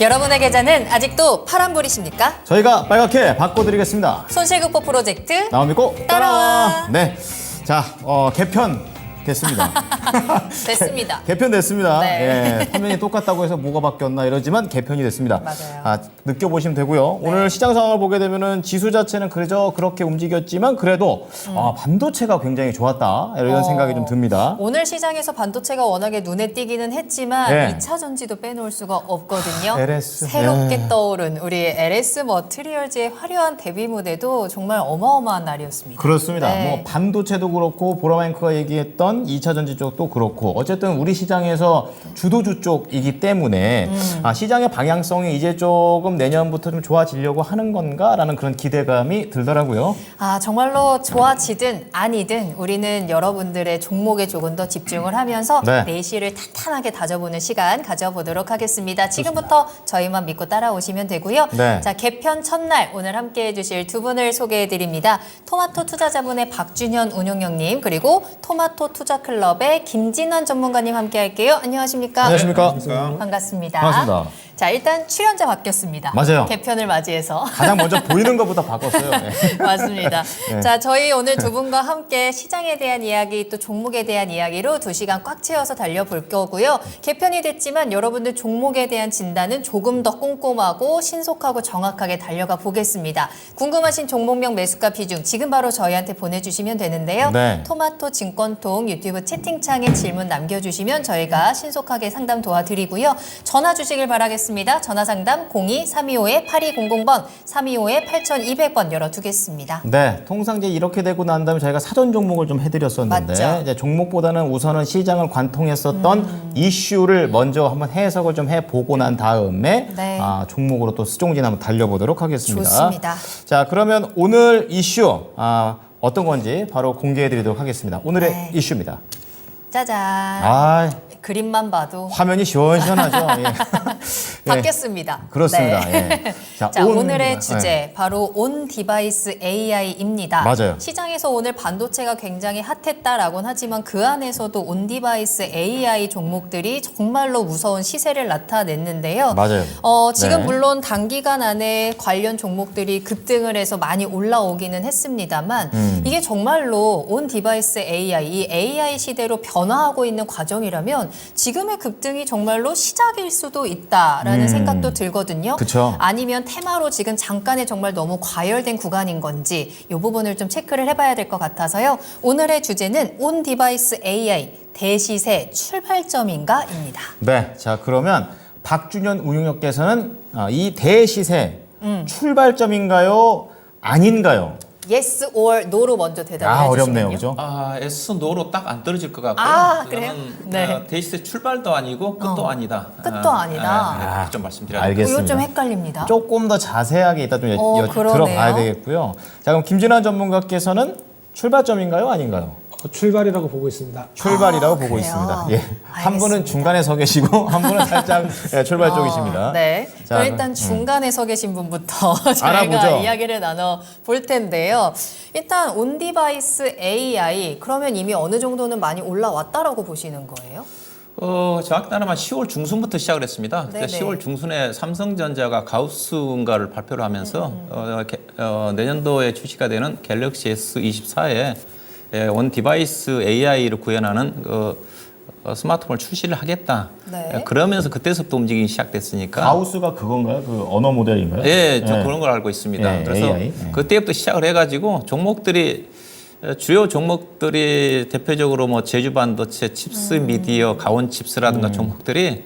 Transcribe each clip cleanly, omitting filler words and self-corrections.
여러분의 계좌는 아직도 파란불이십니까? 저희가 빨갛게 바꿔드리겠습니다. 손실극복 프로젝트 나오면 꼭 따라와. 네. 자, 개편 됐습니다. 됐습니다. 개편 됐습니다. 네. 예, 화면이 똑같다고 해서 뭐가 바뀌었나 이러지만 개편이 됐습니다. 맞아요. 느껴보시면 되고요. 네. 오늘 시장 상황을 보게 되면은 지수 자체는 그래서 그렇게 움직였지만 그래도 반도체가 굉장히 좋았다 이런 생각이 좀 듭니다. 오늘 시장에서 반도체가 워낙에 눈에 띄기는 했지만 네. 2차 전지도 빼놓을 수가 없거든요. LS. 새롭게 네. 떠오른 우리 LS 머티리얼즈의 화려한 데뷔 무대도 정말 어마어마한 날이었습니다. 그렇습니다. 네. 뭐 반도체도 그렇고 보라마이크가 얘기했던 2차 전지 쪽도 그렇고 어쨌든 우리 시장에서 주도주 쪽이기 때문에 시장의 방향성이 이제 조금 내년부터 좀 좋아지려고 하는 건가라는 그런 기대감이 들더라고요. 정말로 좋아지든 아니든 우리는 여러분들의 종목에 조금 더 집중을 하면서 네. 내실을 탄탄하게 다져보는 시간 가져보도록 하겠습니다. 지금부터 저희만 믿고 따라오시면 되고요. 네. 자, 개편 첫날 오늘 함께해 주실 두 분을 소개해드립니다. 토마토 투자자분의 박준현 운용형님 그리고 토마토 투자클럽의 김진원 전문가님 함께할게요. 안녕하십니까? 안녕하십니까? 반갑습니다. 반갑습니다. 자, 일단 출연자 바뀌었습니다. 맞아요. 개편을 맞이해서. 가장 먼저 보이는 것부터 바꿨어요. 네. 맞습니다. 네. 자, 저희 오늘 두 분과 함께 시장에 대한 이야기 또 종목에 대한 이야기로 2시간 꽉 채워서 달려볼 거고요. 개편이 됐지만 여러분들 종목에 대한 진단은 조금 더 꼼꼼하고 신속하고 정확하게 달려가 보겠습니다. 궁금하신 종목명 매수가 비중 지금 바로 저희한테 보내주시면 되는데요. 네. 토마토 증권통 유튜브 채팅창에 질문 남겨주시면 저희가 신속하게 상담 도와드리고요. 전화 주시길 바라겠습니다. 전화 상담 02-325-8200번, 325-8200번 열어두겠습니다. 네, 통상 이제 이렇게 되고 난 다음에 저희가 사전 종목을 좀 해드렸었는데 맞죠. 이제 종목보다는 우선은 시장을 관통했었던 이슈를 먼저 한번 해석을 좀 해보고 난 다음에 네. 종목으로 또 수종진 한번 달려보도록 하겠습니다. 좋습니다. 자, 그러면 오늘 이슈 어떤 건지 바로 공개해드리도록 하겠습니다. 오늘의 네. 이슈입니다. 짜잔. 그림만 봐도 화면이 시원시원하죠. 예. 바뀌었습니다. 그렇습니다. 네. 예. 자, 오늘의 주제 바로 온 디바이스 AI입니다. 맞아요. 시장에서 오늘 반도체가 굉장히 핫했다라고는 하지만 그 안에서도 온 디바이스 AI 종목들이 정말로 무서운 시세를 나타냈는데요. 맞아요. 지금 네. 물론 단기간 안에 관련 종목들이 급등을 해서 많이 올라오기는 했습니다만 이게 정말로 온 디바이스 AI, 이 AI 시대로 변화하고 있는 과정이라면 지금의 급등이 정말로 시작일 수도 있다라는 생각도 들거든요. 그쵸. 아니면 테마로 지금 잠깐의 정말 너무 과열된 구간인 건지 이 부분을 좀 체크를 해봐야 될 것 같아서요. 오늘의 주제는 온 디바이스 AI 대시세 출발점인가입니다. 네, 자 그러면 박준현 운용역께서는 이 대시세 출발점인가요? 아닌가요? Yes or No로 먼저 대답을 어렵네요, 해주시면요. 그죠? S 노로 딱 안 떨어질 것 같고요. 그래요? 이거는, 네. 데이시스 출발도 아니고 끝도 아니다. 끝도 아니다. 이렇게 좀 말씀드려야 알겠습니다. 이거 좀 헷갈립니다. 조금 더 자세하게 이따 좀 그러네요. 들어가야 되겠고요. 자 그럼 김진환 전문가께서는 출발점인가요? 아닌가요? 출발이라고 보고 있습니다. 출발이라고 보고 그래요? 있습니다. 예. 한 분은 알겠습니다. 중간에 서 계시고 한 분은 살짝 출발 쪽이십니다. 네. 자, 그럼 일단 중간에 서 계신 분부터 저희가 알아보죠. 이야기를 나눠 볼 텐데요. 일단 온 디바이스 AI 그러면 이미 어느 정도는 많이 올라왔다라고 보시는 거예요? 정확히 말하면 10월 중순부터 시작을 했습니다. 네네. 10월 중순에 삼성전자가 가우스인가를 발표를 하면서 내년도에 출시가 되는 갤럭시 S24에 온 디바이스 AI를 구현하는 스마트폰을 출시를 하겠다. 네. 그러면서 그때서부터 움직이기 시작됐으니까. 가우스가 그건가요? 그 언어 모델인가요? 예, 저 그런 걸 알고 있습니다. 예, 그래서 AI. 그때부터 시작을 해가지고 종목들이 주요 종목들이 대표적으로 뭐 제주 반도체, 칩스 미디어, 가온 칩스라든가 종목들이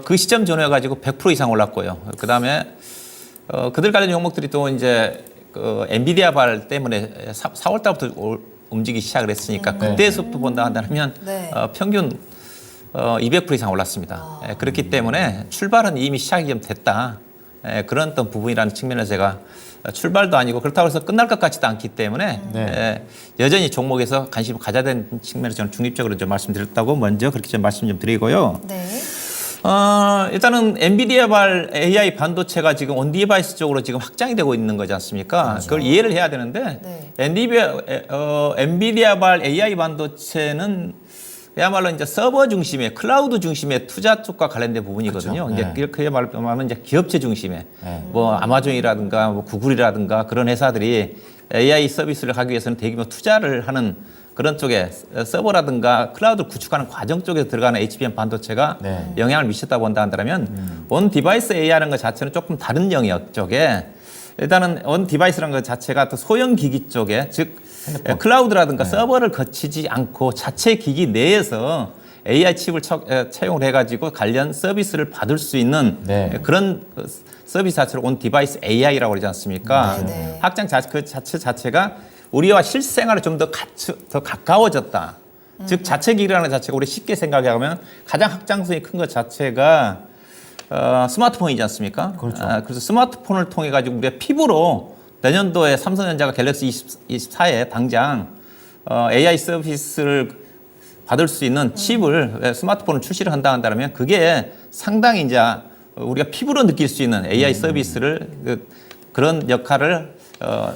그 시점 전후해가지고 100% 이상 올랐고요. 그 다음에 그들 관련 종목들이 또 이제 그 엔비디아 발 때문에 4월 달부터 움직이기 시작을 했으니까 그때서부터 본다 한다면 네. 평균 200% 이상 올랐습니다. 그렇기 때문에 출발은 이미 시작이 좀 됐다. 그런 어떤 부분이라는 측면에서 제가 출발도 아니고 그렇다고 해서 끝날 것 같지도 않기 때문에 여전히 종목에서 관심을 가져야 되는 측면에서 저는 중립적으로 좀 말씀드렸다고 먼저 그렇게 좀 말씀 좀 드리고요. 네. 일단은 엔비디아발 AI 반도체가 지금 온 디바이스 쪽으로 지금 확장이 되고 있는 거지 않습니까? 그렇죠. 그걸 이해를 해야 되는데 네. 엔비디아발 AI 반도체는 그야말로 이제 서버 중심의 클라우드 중심의 투자 쪽과 관련된 부분이거든요. 그렇죠. 이제 그야말로 말하면 이제 기업체 중심의 뭐 아마존이라든가 뭐 구글이라든가 그런 회사들이 AI 서비스를 하기 위해서는 대규모 투자를 하는 그런 쪽에 서버라든가 클라우드를 구축하는 과정 쪽에 들어가는 HBM 반도체가 네. 영향을 미쳤다 본다 한다면 온 디바이스 AI라는 것 자체는 조금 다른 영역 쪽에 일단은 온 디바이스라는 것 자체가 또 소형 기기 쪽에 즉 클라우드라든가 서버를 거치지 않고 자체 기기 내에서 AI 칩을 채용을 해가지고 관련 서비스를 받을 수 있는 네. 그런 서비스 자체를 온 디바이스 AI라고 그러지 않습니까? 네, 네. 확장 그 자체가 우리와 실생활에 좀 더 가까워졌다. 즉 자체 기기라는 것 자체가 우리 쉽게 생각하면 가장 확장성이 큰 것 자체가 스마트폰이지 않습니까? 그렇죠. 그래서 스마트폰을 통해 가지고 우리가 피부로 내년도에 삼성전자가 갤럭시 24에 당장 AI 서비스를 받을 수 있는 칩을 스마트폰을 출시를 한다면 그게 상당히 이제 우리가 피부로 느낄 수 있는 AI 서비스를 그런 역할을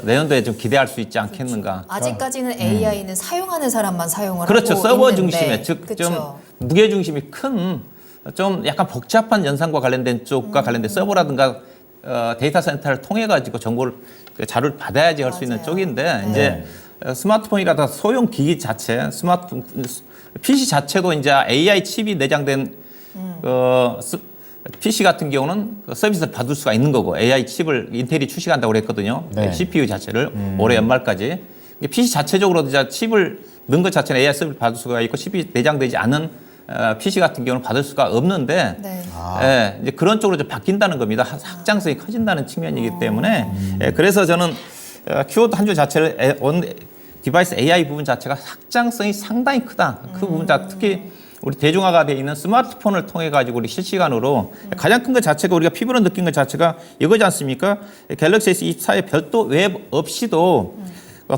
내년도에 좀 기대할 수 있지 않겠는가. 아직까지는 AI는 사용하는 사람만 사용을 그렇죠. 하고 서버 있는데. 중심의 즉 좀 그쵸. 무게 중심이 큰 좀 약간 복잡한 연산과 관련된 쪽과 관련된 서버라든가 데이터 센터를 통해 가지고 정보를 자료를 받아야지 할 수 있는 맞아요. 쪽인데 이제 스마트폰이라든가 소형 기기 자체, 스마트폰 PC 자체도 이제 AI 칩이 내장된 PC 같은 경우는 그 서비스를 받을 수가 있는 거고 AI 칩을 인텔이 출시한다고 그랬거든요. 네. CPU 자체를 올해 연말까지. PC 자체적으로 이제 칩을 넣은 것 자체는 AI 서비스를 받을 수가 있고 칩이 내장되지 않은 PC 같은 경우는 받을 수가 없는데 네. 예, 이제 그런 쪽으로 좀 바뀐다는 겁니다. 확장성이 커진다는 측면이기 때문에 예, 그래서 저는 키워드 한 줄 자체를 온 디바이스 AI 부분 자체가 확장성이 상당히 크다. 그 부분 특히 우리 대중화가 되어 있는 스마트폰을 통해 가지고 우리 실시간으로 가장 큰 것 자체가 우리가 피부로 느낀 것 자체가 이거지 않습니까? 갤럭시 S24에 별도 웹 없이도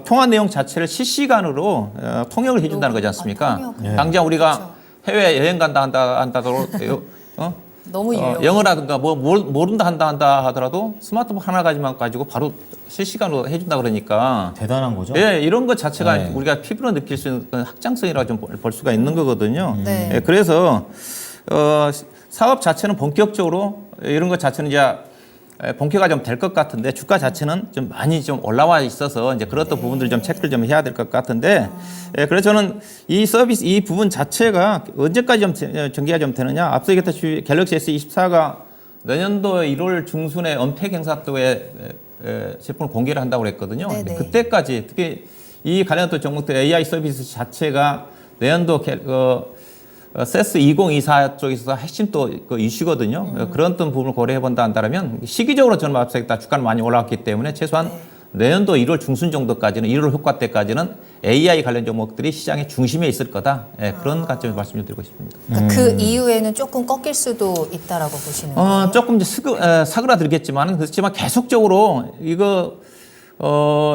통화 내용 자체를 실시간으로 통역을 해준다는 거지 않습니까? 통역. 당장 우리가 그렇죠. 해외 여행 간다 한다더라도 너무 유용. 영어라든가 뭐 모른다 한다 하더라도 스마트폰 하나 가지고 바로 실시간으로 해준다 그러니까 대단한 거죠. 예, 이런 것 자체가 네. 우리가 피부로 느낄 수 있는 확장성이라고 좀 볼 수가 있는 거거든요. 네. 예, 그래서 사업 자체는 본격적으로 이런 것 자체는 이제 본격화 좀 될 것 같은데 주가 자체는 좀 많이 좀 올라와 있어서 이제 그런 어떤 부분들 좀 체크를 좀 해야 될 것 같은데 예, 그래서 저는 이 서비스 이 부분 자체가 언제까지 좀 전개가 좀 되느냐 앞서 얘기했듯이 갤럭시 S24가 내년도 1월 중순에 언팩 행사 때에 제품을 공개를 한다고 그랬거든요. 네네. 근데 그때까지 특히 이 관련된 종목들 AI 서비스 자체가 내년도 세스 2024 쪽에서 핵심 또 그 이슈거든요. 그런 어떤 부분을 고려해 본다 한다면 시기적으로 저는 앞서겠다 주가는 많이 올라왔기 때문에 최소한 내년도 1월 중순 정도까지는 1월 효과 때까지는 AI 관련 종목들이 시장의 중심에 있을 거다. 예, 그런 관점에서 말씀을 드리고 싶습니다. 그러니까 그 이후에는 조금 꺾일 수도 있다라고 보시는 거예요. 조금 이제 사그라들겠지만 그렇지만 계속적으로 이거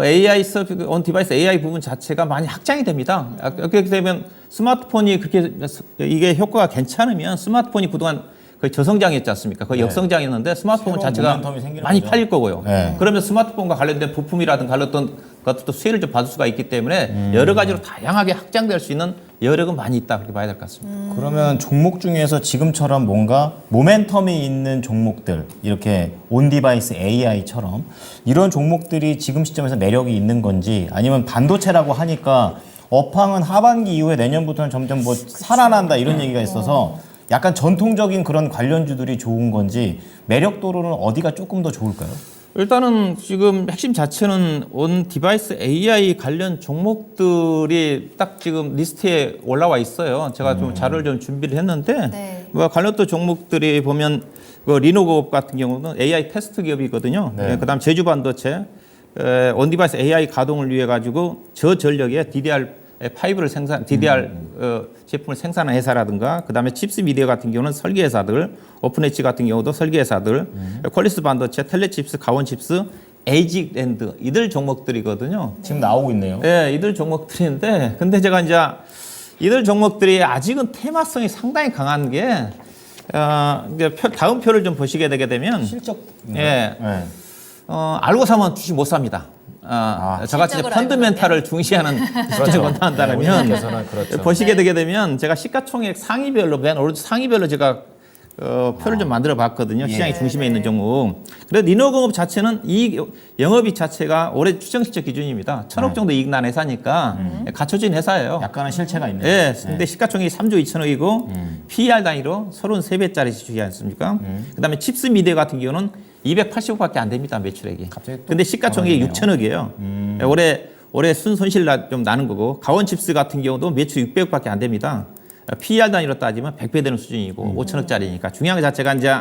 AI 서비스 온 디바이스 AI 부분 자체가 많이 확장이 됩니다. 그렇게 되면 스마트폰이 그렇게 이게 효과가 괜찮으면 스마트폰이 그동안 거의 저성장이었지 않습니까? 거의 네. 역성장이었는데 스마트폰 새로운 자체가 모멘텀이 생기는 많이 거죠. 팔릴 거고요. 네. 그러면 스마트폰과 관련된 부품이라든가 어떤 것도 수혜를 좀 받을 수가 있기 때문에 여러 가지로 다양하게 확장될 수 있는 여력은 많이 있다 그렇게 봐야 될 것 같습니다. 그러면 종목 중에서 지금처럼 뭔가 모멘텀이 있는 종목들 이렇게 온디바이스 AI처럼 이런 종목들이 지금 시점에서 매력이 있는 건지 아니면 반도체라고 하니까 업황은 하반기 이후에 내년부터는 점점 뭐 살아난다 이런 얘기가 있어서 약간 전통적인 그런 관련주들이 좋은 건지 매력도로는 어디가 조금 더 좋을까요? 일단은 지금 핵심 자체는 온 디바이스 AI 관련 종목들이 딱 지금 리스트에 올라와 있어요. 제가 좀 자료를 좀 준비를 했는데 네. 뭐 관련도 종목들이 보면 그 리노그룹 같은 경우는 AI 테스트 기업이거든요. 네. 그다음 제주 반도체 온 디바이스 AI 가동을 위해 가지고 저전력의 DDR5를 DDR 제품을 생산하는 회사라든가 그다음에 칩스 미디어 같은 경우는 설계 회사들, 오픈엣지 같은 경우도 설계 회사들, 퀄리스 반도체, 텔레칩스, 가원칩스, 에이직랜드 이들 종목들이거든요. 지금 나오고 있네요. 예, 이들 종목들인데 근데 제가 이제 이들 종목들이 아직은 테마성이 상당히 강한 게 이제 다음 표를 좀 보시게 되게 되면 실적. 예. 네. 알고 사면 주식 못 삽니다. 저같이 실적을 펀드멘탈을 중시하는 그렇죠. 원한다면 우리께서는 그렇죠. 보시게 되게 되면 제가 시가총액 상위별로 맨 오른쪽 상위별로 제가 표를 좀 만들어 봤거든요. 시장의 중심에 있는 종목. 그래도 리노공업 자체는 영업이익 자체가 올해 추정 실적 기준입니다. 1,000억 정도 이익 난 회사니까 갖춰진 회사예요. 약간은 실체가 있네요. 예, 근데 시가총액이 3조 2천억이고 PER 단위로 33배짜리 주지 않습니까? 그다음에 칩스 미디어 같은 경우는 280억밖에 안 됩니다, 매출액이. 갑자기 또 근데 시가총액이 떨어지네요. 6천억이에요. 올해 순손실 좀 나는 거고 가원 칩스 같은 경우도 매출 600억밖에 안 됩니다. PER 단위로 따지면 100배 되는 수준이고 5천억짜리니까 중요한 것 자체가 이제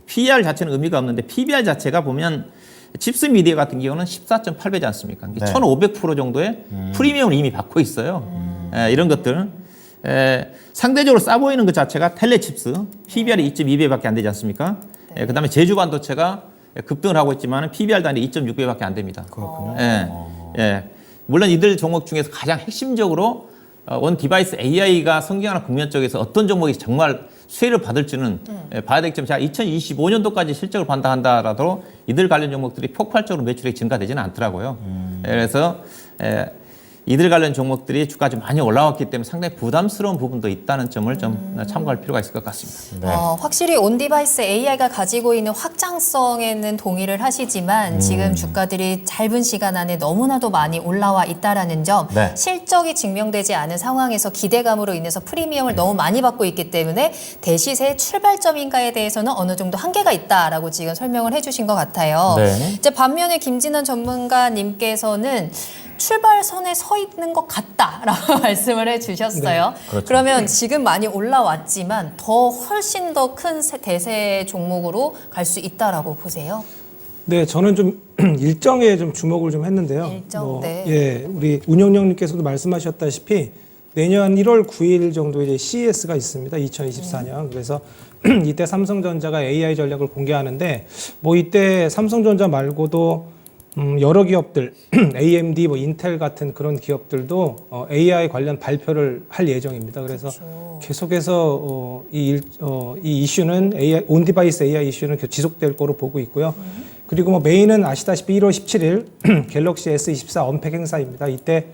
PER 자체는 의미가 없는데 PBR 자체가 보면 칩스 미디어 같은 경우는 14.8배지 않습니까? 네. 1,500% 정도의 프리미엄을 이미 받고 있어요. 이런 것들. 상대적으로 싸 보이는 것 자체가 텔레칩스, PBR이 2.2배밖에 안 되지 않습니까? 그다음에 제주 반도체가 급등을 하고 있지만 PBR 단위 2.6배밖에 안 됩니다. 그렇군요. 물론 이들 종목 중에서 가장 핵심적으로 온 디바이스 AI가 성장하는 국면 쪽에서 어떤 종목이 정말 수혜를 받을지는 봐야 되겠지만 제가 2025년도까지 실적을 본다 한다라도 이들 관련 종목들이 폭발적으로 매출액이 증가되지는 않더라고요. 그래서 이들 관련 종목들이 주가 좀 많이 올라왔기 때문에 상당히 부담스러운 부분도 있다는 점을 좀 참고할 필요가 있을 것 같습니다. 네. 확실히 온디바이스 AI가 가지고 있는 확장성에는 동의를 하시지만 지금 주가들이 짧은 시간 안에 너무나도 많이 올라와 있다라는 점, 네. 실적이 증명되지 않은 상황에서 기대감으로 인해서 프리미엄을 너무 많이 받고 있기 때문에 대시세 출발점인가에 대해서는 어느 정도 한계가 있다라고 지금 설명을 해주신 것 같아요. 네. 이제 반면에 김진환 전문가님께서는 출발선에 서 있는 것 같다라고 말씀을 해주셨어요. 그렇죠. 그러면 지금 많이 올라왔지만 더 훨씬 더 큰 대세 종목으로 갈 수 있다라고 보세요. 네, 저는 좀 일정에 좀 주목을 좀 했는데요. 일정, 네. 예, 우리 운영령님께서도 말씀하셨다시피 내년 1월 9일 정도에 이제 CES가 있습니다. 2024년. 그래서 이때 삼성전자가 AI 전략을 공개하는데 뭐 이때 삼성전자 말고도 여러 기업들, AMD, 뭐 인텔 같은 그런 기업들도 AI 관련 발표를 할 예정입니다. 그래서 그렇죠. 계속해서 이 이슈는 온디바이스 AI 이슈는 계속 지속될 거로 보고 있고요. 그리고 뭐 메인은 아시다시피 1월 17일 갤럭시 S24 언팩 행사입니다. 이때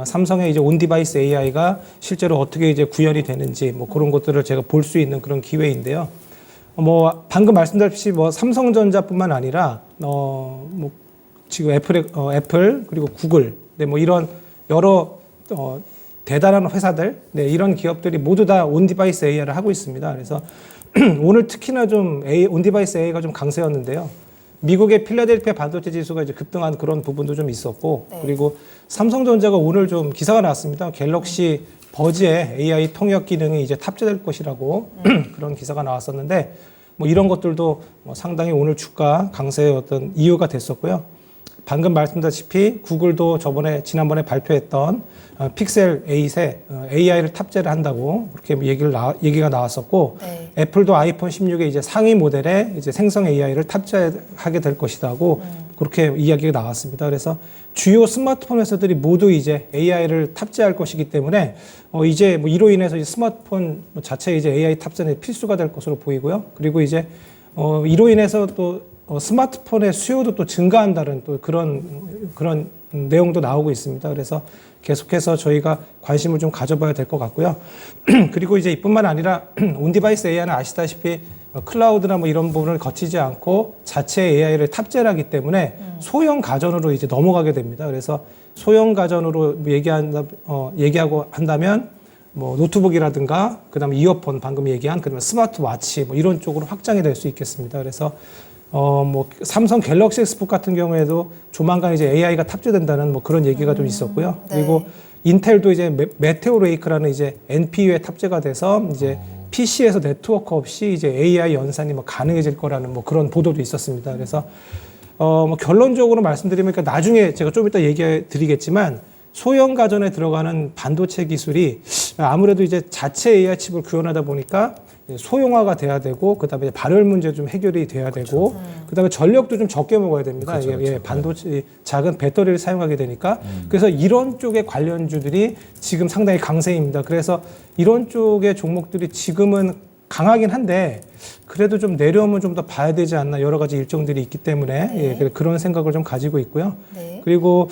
삼성의 이제 온디바이스 AI가 실제로 어떻게 이제 구현이 되는지 뭐 그런 것들을 제가 볼 수 있는 그런 기회인데요. 뭐 방금 말씀드렸듯이 뭐 삼성전자뿐만 아니라 뭐 지금 애플 그리고 구글, 네, 뭐 이런 여러 대단한 회사들, 네, 이런 기업들이 모두 다 온디바이스 AI를 하고 있습니다. 그래서 오늘 특히나 좀 온디바이스 AI가 좀 강세였는데요. 미국의 필라델피아 반도체 지수가 이제 급등한 그런 부분도 좀 있었고, 네. 그리고 삼성전자가 오늘 좀 기사가 나왔습니다. 갤럭시 버즈에 AI 통역 기능이 이제 탑재될 것이라고 그런 기사가 나왔었는데, 뭐 이런 것들도 뭐 상당히 오늘 주가 강세의 어떤 이유가 됐었고요. 방금 말씀드렸다시피 구글도 지난번에 발표했던 픽셀 8에 AI를 탑재를 한다고 그렇게 얘기가 나왔었고, 네. 애플도 아이폰 16의 이제 상위 모델에 이제 생성 AI를 탑재하게 될 것이라고 그렇게 이야기가 나왔습니다. 그래서 주요 스마트폰 회사들이 모두 이제 AI를 탑재할 것이기 때문에 이제 뭐 이로 인해서 이제 스마트폰 자체에 이제 AI 탑재는 필수가 될 것으로 보이고요. 그리고 이제 이로 인해서 또 스마트폰의 수요도 또 증가한다는 또 그런 내용도 나오고 있습니다. 그래서 계속해서 저희가 관심을 좀 가져봐야 될 것 같고요. 그리고 이제 이뿐만 아니라 온디바이스 AI는 아시다시피 클라우드나 뭐 이런 부분을 거치지 않고 자체 AI를 탑재를 하기 때문에 소형 가전으로 이제 넘어가게 됩니다. 그래서 소형 가전으로 얘기하고 한다면 뭐 노트북이라든가 그다음에 이어폰 방금 얘기한 그다음에 스마트워치 뭐 이런 쪽으로 확장이 될 수 있겠습니다. 그래서 뭐 삼성 갤럭시 엑스북 같은 경우에도 조만간 이제 AI가 탑재된다는 뭐 그런 얘기가 좀 있었고요. 네. 그리고 인텔도 이제 메테오 레이크라는 이제 NPU에 탑재가 돼서 이제 PC에서 네트워크 없이 이제 AI 연산이 뭐 가능해질 거라는 뭐 그런 보도도 있었습니다. 그래서 뭐 결론적으로 말씀드리면 그러니까 나중에 제가 좀 이따 얘기해 드리겠지만 소형 가전에 들어가는 반도체 기술이 아무래도 이제 자체 AI 칩을 구현하다 보니까 소형화가 돼야 되고 그다음에 발열 문제 좀 해결이 돼야 되고 그다음에 전력도 좀 적게 먹어야 됩니다. 이게 반도체 작은 배터리를 사용하게 되니까 그래서 이런 쪽의 관련주들이 지금 상당히 강세입니다. 그래서 이런 쪽의 종목들이 지금은 강하긴 한데 그래도 좀 내려오면 좀 더 봐야 되지 않나 여러 가지 일정들이 있기 때문에 네. 그런 생각을 좀 가지고 있고요. 네. 그리고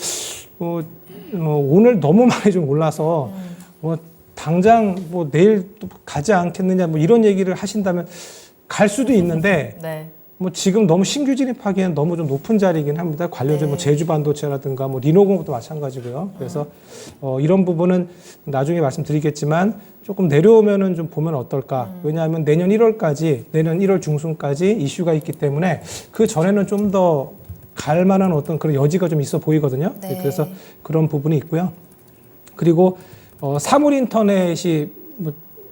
오늘 너무 많이 좀 올라서 뭐 당장 뭐 내일 또 가지 않겠느냐 뭐 이런 얘기를 하신다면 갈 수도 있는데 네. 뭐 지금 너무 신규 진입하기에는 너무 좀 높은 자리이긴 합니다. 관련된 뭐 제주 반도체라든가 뭐 리노공업도 마찬가지고요. 그래서 이런 부분은 나중에 말씀드리겠지만 조금 내려오면은 좀 보면 어떨까. 왜냐하면 내년 1월 중순까지 이슈가 있기 때문에 그 전에는 좀 더 갈 만한 어떤 그런 여지가 좀 있어 보이거든요. 네. 그래서 그런 부분이 있고요. 그리고 사물 인터넷이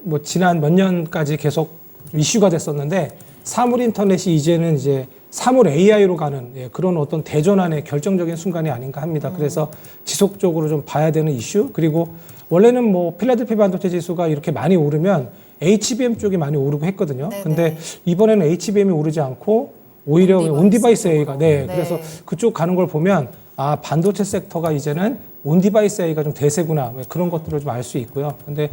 뭐 지난 몇 년까지 계속 이슈가 됐었는데 사물 인터넷이 이제는 이제 사물 AI로 가는 그런 어떤 대전환의 결정적인 순간이 아닌가 합니다. 그래서 지속적으로 좀 봐야 되는 이슈. 그리고 원래는 뭐 필라델피아 반도체 지수가 이렇게 많이 오르면 HBM 쪽이 많이 오르고 했거든요. 네네. 근데 이번에는 HBM이 오르지 않고 오히려 온디바이스 AI가 그래서 그쪽 가는 걸 보면 아 반도체 섹터가 이제는 온디바이스 AI가 좀 대세구나 그런 것들을 좀 알 수 있고요. 근데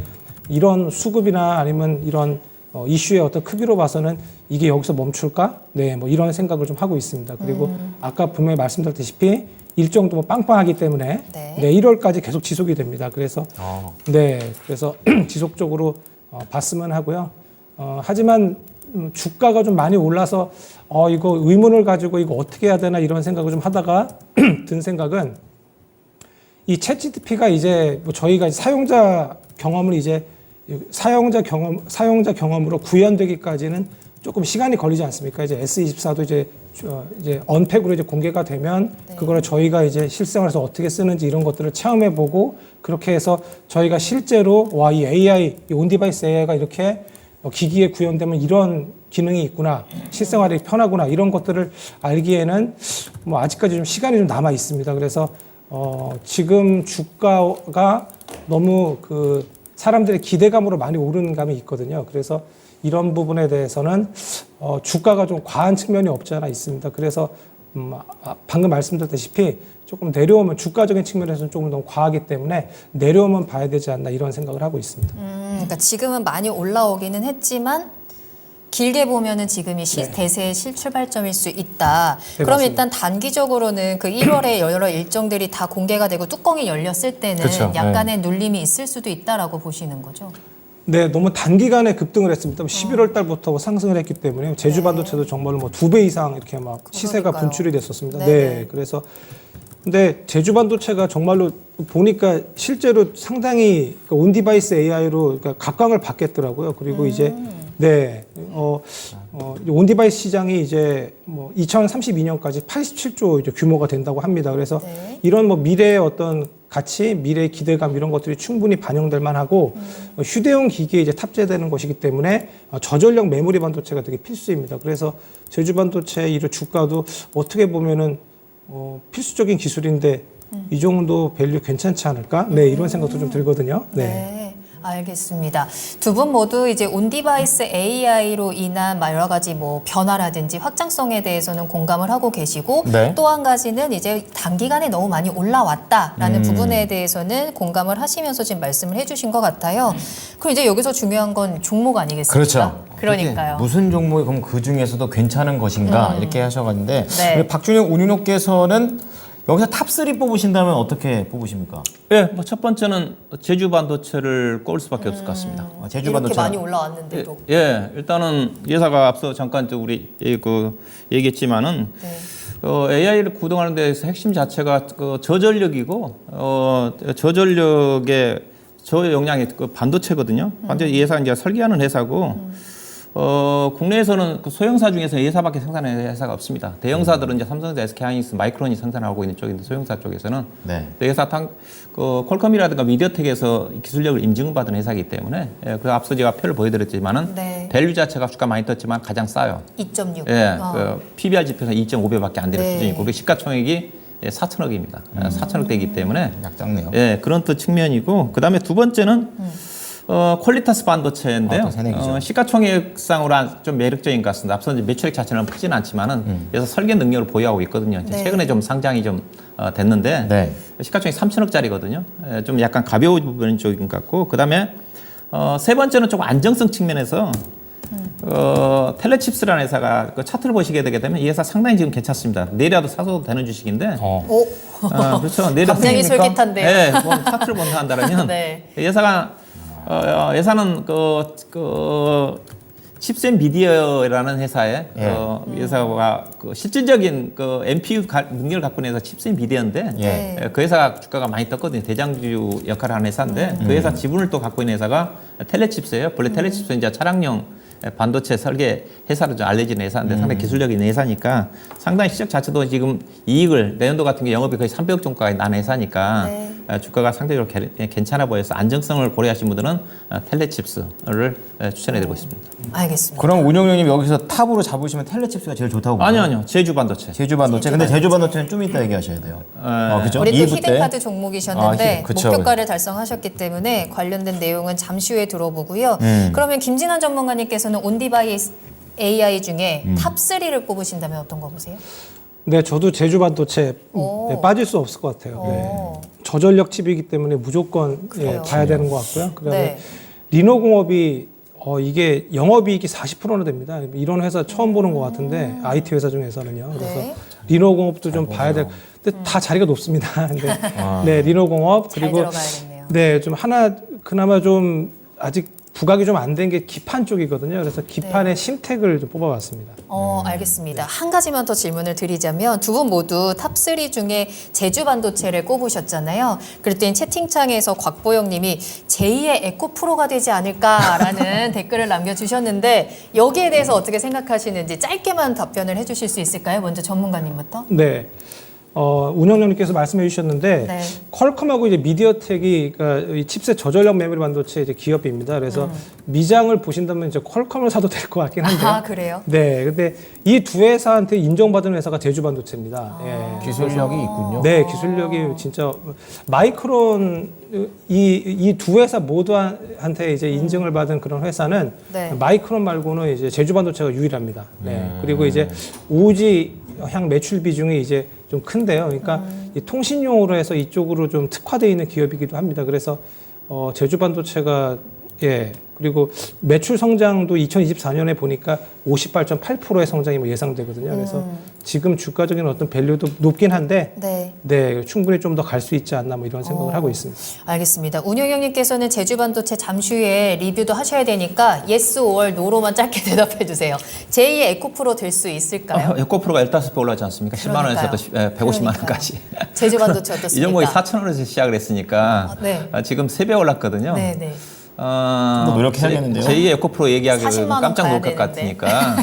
이런 수급이나 아니면 이런 이슈의 어떤 크기로 봐서는 이게 여기서 멈출까? 네, 뭐 이런 생각을 좀 하고 있습니다. 그리고 아까 분명히 말씀드렸다시피 일정도 뭐 빵빵하기 때문에 네. 1월까지 계속 지속이 됩니다. 그래서 그래서 지속적으로 봤으면 하고요. 하지만 주가가 좀 많이 올라서 이거 의문을 가지고 이거 어떻게 해야 되나 이런 생각을 좀 하다가 든 생각은 이 챗GPT가 이제 뭐 저희가 이제 사용자 경험으로 구현되기까지는 조금 시간이 걸리지 않습니까? 이제 S24도 이제 언팩으로 이제 공개가 되면 그거를 저희가 이제 실생활에서 어떻게 쓰는지 이런 것들을 체험해보고 그렇게 해서 저희가 실제로 이 AI, 이 온디바이스 AI가 이렇게 기기에 구현되면 이런 기능이 있구나, 실생활이 편하구나 이런 것들을 알기에는 뭐 아직까지 좀 시간이 좀 남아 있습니다. 그래서 지금 주가가 너무 그 사람들의 기대감으로 많이 오르는 감이 있거든요. 그래서 이런 부분에 대해서는 주가가 좀 과한 측면이 없지 않아 있습니다. 그래서 방금 말씀드렸다시피 조금 내려오면 주가적인 측면에서는 조금 너무 과하기 때문에 내려오면 봐야 되지 않나 이런 생각을 하고 있습니다. 그러니까 지금은 많이 올라오기는 했지만 길게 보면은 지금이 대세의 실출발점일 수 있다. 네, 그럼 맞습니다. 일단 단기적으로는 그 1월에 여러 일정들이 다 공개가 되고 뚜껑이 열렸을 때는 그쵸. 약간의 눌림이 있을 수도 있다라고 보시는 거죠. 네, 너무 단기간에 급등을 했습니다. 11월 달부터 상승을 했기 때문에 제주 반도체도 정말로 뭐 2배 이상 이렇게 막 시세가 그러니까요. 분출이 됐었습니다. 네네. 네, 그래서 근데 제주 반도체가 정말로 보니까 실제로 상당히 온디바이스 AI로 그러니까 각광을 받겠더라고요. 그리고 이제 온디바이스 시장이 이제 뭐 2032년까지 87조 이제 규모가 된다고 합니다. 그래서 이런 뭐 미래의 어떤 가치, 미래의 기대감 이런 것들이 충분히 반영될 만하고 휴대용 기기에 이제 탑재되는 것이기 때문에 저전력 메모리 반도체가 되게 필수입니다. 그래서 제주 반도체 이런 주가도 어떻게 보면은 필수적인 기술인데 이 정도 밸류 괜찮지 않을까? 네, 이런 생각도 좀 들거든요. 네. 알겠습니다. 두 분 모두 이제 온디바이스 AI로 인한 여러 가지 뭐 변화라든지 확장성에 대해서는 공감을 하고 계시고 네. 또 한 가지는 이제 단기간에 너무 많이 올라왔다라는 부분에 대해서는 공감을 하시면서 지금 말씀을 해주신 것 같아요. 그럼 이제 여기서 중요한 건 종목 아니겠습니까? 그렇죠. 그러니까요. 무슨 종목이 그럼 그 중에서도 괜찮은 것인가 이렇게 하셔가는데 네. 우리 박준영 운윤호께서는 여기서 탑3 뽑으신다면 어떻게 뽑으십니까? 예, 뭐 첫 번째는 제주 반도체를 꼽을 수밖에 없을 것 같습니다. 제주 이렇게 반도체 많이 올라왔는데도. 예, 일단은 예사가 앞서 잠깐 우리 얘기했지만은 AI를 구동하는 데서 핵심 자체가 저전력이고 저전력의 저용량이 반도체거든요. 반도체 예사 이제 설계하는 회사고 국내에서는 그 소형사 중에서 예사밖에 생산하는 회사가 없습니다. 대형사들은 이제 삼성전자, SK하이닉스, 마이크론이 생산하고 있는 쪽인데 소형사 쪽에서는 예사 퀄컴이라든가 미디어텍에서 기술력을 인증받은 회사이기 때문에 그 앞서 제가 표를 보여드렸지만은 밸류 자체가 주가 많이 떴지만 가장 싸요. 2.6. 그 PBR 지표에서 2.5배밖에 안 되는 네. 수준이고 그리고 시가총액이 4천억입니다. 4천억 되기 때문에 약작네요. 그런 또 측면이고 그다음에 두 번째는 퀄리타스 반도체인데요. 또 새내기죠. 시가총액상으로 좀 매력적인 것 같습니다. 앞서 이제 매출액 자체는 크지는 않지만은 그래서 설계 능력을 보유하고 있거든요. 이제 최근에 좀 상장이 좀 됐는데 시가총액 3천억짜리거든요. 좀 약간 가벼운 부분 쪽인 것 같고 그다음에 세 번째는 조금 안정성 측면에서 텔레칩스라는 회사가 그 차트를 보시게 되게 되면 이 회사 상당히 지금 괜찮습니다. 내일이라도 사도 되는 주식인데. 오, 그렇죠. 내일 굉장히 솔깃한데요. 네, 뭐 차트를 본다 한다면 네. 이 회사가 회사는 칩셋 미디어라는 회사에 회사가 그 실질적인 그 NPU 능력을 갖고 있는 회사 칩셋 미디어인데 예. 그 회사가 주가가 많이 떴거든요. 대장주 역할을 하는 회사인데 그 회사 지분을 또 갖고 있는 회사가 텔레칩스예요. 본래 텔레칩스는 이제 차량용 반도체 설계 회사로 좀 알려진 회사인데 상당히 기술력이 있는 회사니까 상당히 시작 자체도 지금 이익을 내년도 같은 게 영업이 거의 300억 정도까지 난 회사니까 네. 주가가 상대적으로 괜찮아 보여서 안정성을 고려하신 분들은 텔레칩스를 추천해드리고 있습니다. 알겠습니다. 그럼 운영위원님 여기서 탑으로 잡으시면 텔레칩스가 제일 좋다고 보나요? 아니요. 제주 반도체. 제주 반도체. 근데 제주 반도체는 좀 이따 얘기하셔야 돼요. 그죠? 우리 또 2부 때. 히든카드 종목이셨는데 그쵸. 목표가를 달성하셨기 때문에 관련된 내용은 잠시 후에 들어보고요. 그러면 김진환 전문가님께서는 온디바이스 AI 중에 탑3를 꼽으신다면 어떤 거 보세요? 네, 저도 제주 반도체 오. 네, 빠질 수 없을 것 같아요. 네. 오. 저전력 칩이기 때문에 무조건 그래요. 봐야 되는 것 같고요. 그다음에 네. 리노공업이 이게 영업이익이 40%나 됩니다. 이런 회사 처음 보는 것 같은데 IT 회사 중에서는요. 그래서 네. 리노공업도 좀 봐야 될. 근데 다 자리가 높습니다. 근데 네, 리노공업 잘 그리고 들어가야겠네요. 네, 좀 하나 그나마 좀 아직 부각이 좀 안 된 게 기판 쪽이거든요. 그래서 기판의 심택을 좀 뽑아봤습니다. 알겠습니다. 한 가지만 더 질문을 드리자면 두 분 모두 탑3 중에 제주 반도체를 꼽으셨잖아요. 그랬더니 채팅창에서 곽보영 님이 제2의 에코프로가 되지 않을까라는 댓글을 남겨주셨는데 여기에 대해서 어떻게 생각하시는지 짧게만 답변을 해주실 수 있을까요? 먼저 전문가님부터. 네. 운영장님께서 말씀해 주셨는데 네. 퀄컴하고 이제 미디어텍이 그러니까 이 칩셋 저전력 메모리 반도체 이제 기업입니다. 그래서 미장을 보신다면 이제 퀄컴을 사도 될 것 같긴 한데요. 아, 그래요? 네. 근데 이 두 회사한테 인정받은 회사가 제주 반도체입니다. 예. 기술력이 있군요. 네, 기술력이 진짜 마이크론 이 두 회사 모두한테 이제 인증을 받은 그런 회사는 네. 마이크론 말고는 이제 제주 반도체가 유일합니다. 네. 그리고 이제 오지 향 매출 비중이 이제 좀 큰데요. 그러니까 이 통신용으로 해서 이쪽으로 좀 특화되어 있는 기업이기도 합니다. 그래서 제주 반도체가 예. 그리고 매출 성장도 2024년에 보니까 58.8%의 성장이 뭐 예상되거든요. 그래서 지금 주가적인 어떤 밸류도 높긴 한데 네. 네, 충분히 좀 더 갈 수 있지 않나 뭐 이런 생각을 하고 있습니다. 알겠습니다. 운영형님께서는 제주 반도체 잠시 후에 리뷰도 하셔야 되니까 yes or no로만 짧게 대답해 주세요. 제2의 에코프로 될 수 있을까요? 에코프로가 15배 올라가지 않습니까? 10만 원에서 또 150만 원까지. 제주 반도체 이 어떻습니까? 종목이 4천 원에서 시작을 했으니까 네. 지금 3배 올랐거든요. 네, 네. 좀더 노력해야겠는데요. 제2의 에코프로 얘기하기 40만 원 깜짝 놀랄 가야 것 같으니까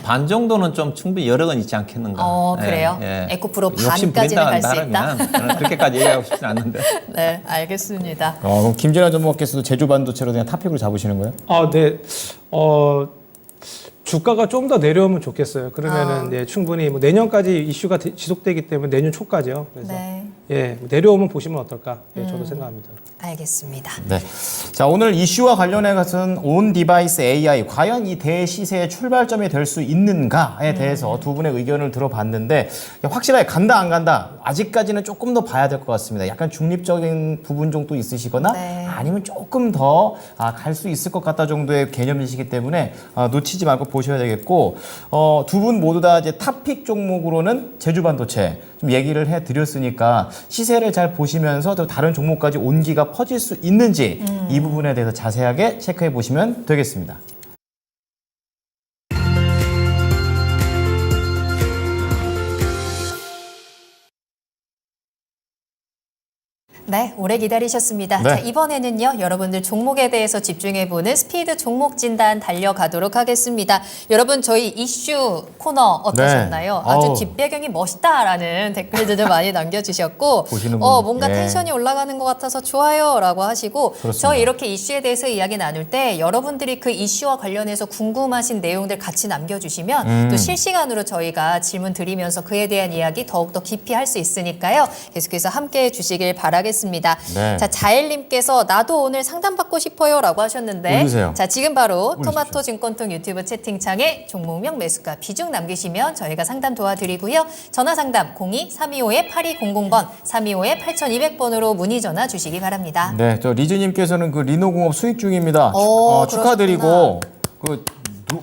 반 정도는 좀 충분히 여러 건 있지 않겠는가. 그래요? 에코프로 욕심 반까지는 갈 부린다 수 있다? 한다면 저는 그렇게까지 얘기하고 싶진 않는데. 네, 알겠습니다. 그럼 김진환 전문가께서도 제주 반도체로 그냥 탑픽으로 잡으시는 거예요? 네. 주가가 좀 더 내려오면 좋겠어요. 그러면은 예, 충분히 뭐 내년까지 이슈가 지속되기 때문에 내년 초까지요. 그래서 네. 예, 내려오면 보시면 어떨까? 예, 저도 생각합니다. 알겠습니다. 네. 자, 오늘 이슈와 관련해 가은 온 디바이스 AI 과연 이 대시세의 출발점이 될 수 있는가에 대해서 두 분의 의견을 들어봤는데 확실하게 간다 안 간다 아직까지는 조금 더 봐야 될 것 같습니다. 약간 중립적인 부분 정도 있으시거나 네. 아니면 조금 더 갈 수 있을 것 같다 정도의 개념이시기 때문에 놓치지 말고 보셔야 되겠고 두 분 모두 다 이제 탑픽 종목으로는 제주 반도체 좀 얘기를 해드렸으니까 시세를 잘 보시면서 또 다른 종목까지 온기가 퍼질 수 있는지 이 부분에 대해서 자세하게 체크해 보시면 되겠습니다. 네, 오래 기다리셨습니다. 네. 자, 이번에는요, 여러분들 종목에 대해서 집중해보는 스피드 종목 진단 달려가도록 하겠습니다. 여러분, 저희 이슈 코너 어떠셨나요? 네. 아주 아우. 뒷배경이 멋있다라는 댓글들을 많이 남겨주셨고, 보시는 분, 뭔가 예. 텐션이 올라가는 것 같아서 좋아요 라고 하시고, 그렇습니다. 저희 이렇게 이슈에 대해서 이야기 나눌 때 여러분들이 그 이슈와 관련해서 궁금하신 내용들 같이 남겨주시면 또 실시간으로 저희가 질문 드리면서 그에 대한 이야기 더욱더 깊이 할 수 있으니까요. 계속해서 함께 해주시길 바라겠습니다. 네. 자, 자엘님께서 나도 오늘 상담받고 싶어요 라고 하셨는데 올리세요. 자, 지금 바로 올리십시오. 토마토 증권통 유튜브 채팅창에 종목명 매수가 비중 남기시면 저희가 상담 도와드리고요. 전화 상담 02-325-8200번 325-8200번으로 문의 전화 주시기 바랍니다. 네, 저 리즈님께서는 그 리노공업 수익 중입니다. 오, 축하드리고 그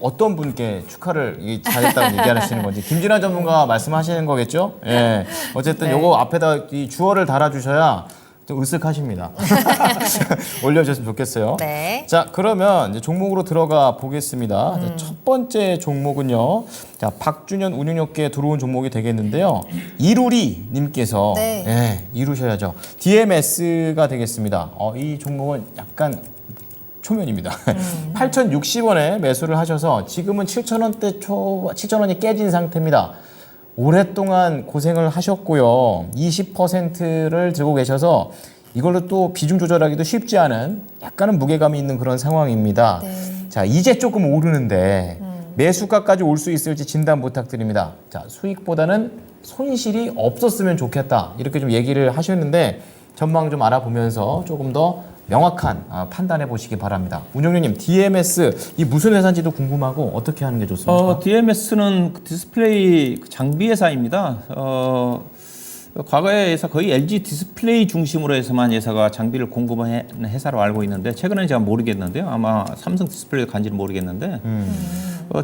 어떤 분께 축하를 잘했다고 얘기하시는 건지 김진환 전문가 말씀하시는 거겠죠? 예. 어쨌든 네. 요거 앞에다 이 주어를 달아주셔야 좀 으쓱하십니다. 올려주셨으면 좋겠어요. 네. 자, 그러면 이제 종목으로 들어가 보겠습니다. 자, 첫 번째 종목은요. 자, 박준현 운용역계에 들어온 종목이 되겠는데요. 이루리 님께서 네. 예, 이루셔야죠. DMS가 되겠습니다. 이 종목은 약간 초면입니다. 8,060원에 매수를 하셔서 지금은 7,000원이 깨진 상태입니다. 오랫동안 고생을 하셨고요. 20%를 들고 계셔서 이걸로 또 비중 조절하기도 쉽지 않은 약간은 무게감이 있는 그런 상황입니다. 네. 자, 이제 조금 오르는데 매수가까지 올 수 있을지 진단 부탁드립니다. 자, 수익보다는 손실이 없었으면 좋겠다. 이렇게 좀 얘기를 하셨는데 전망 좀 알아보면서 조금 더 명확한 판단해 보시기 바랍니다. 운영료님, DMS 이 무슨 회사인지도 궁금하고 어떻게 하는 게 좋습니까? DMS는 디스플레이 장비 회사입니다. 과거에 회사 거의 LG 디스플레이 중심으로 해서만 회사가 장비를 공급하는 회사로 알고 있는데 최근에는 제가 모르겠는데요. 아마 삼성 디스플레이 간지는 모르겠는데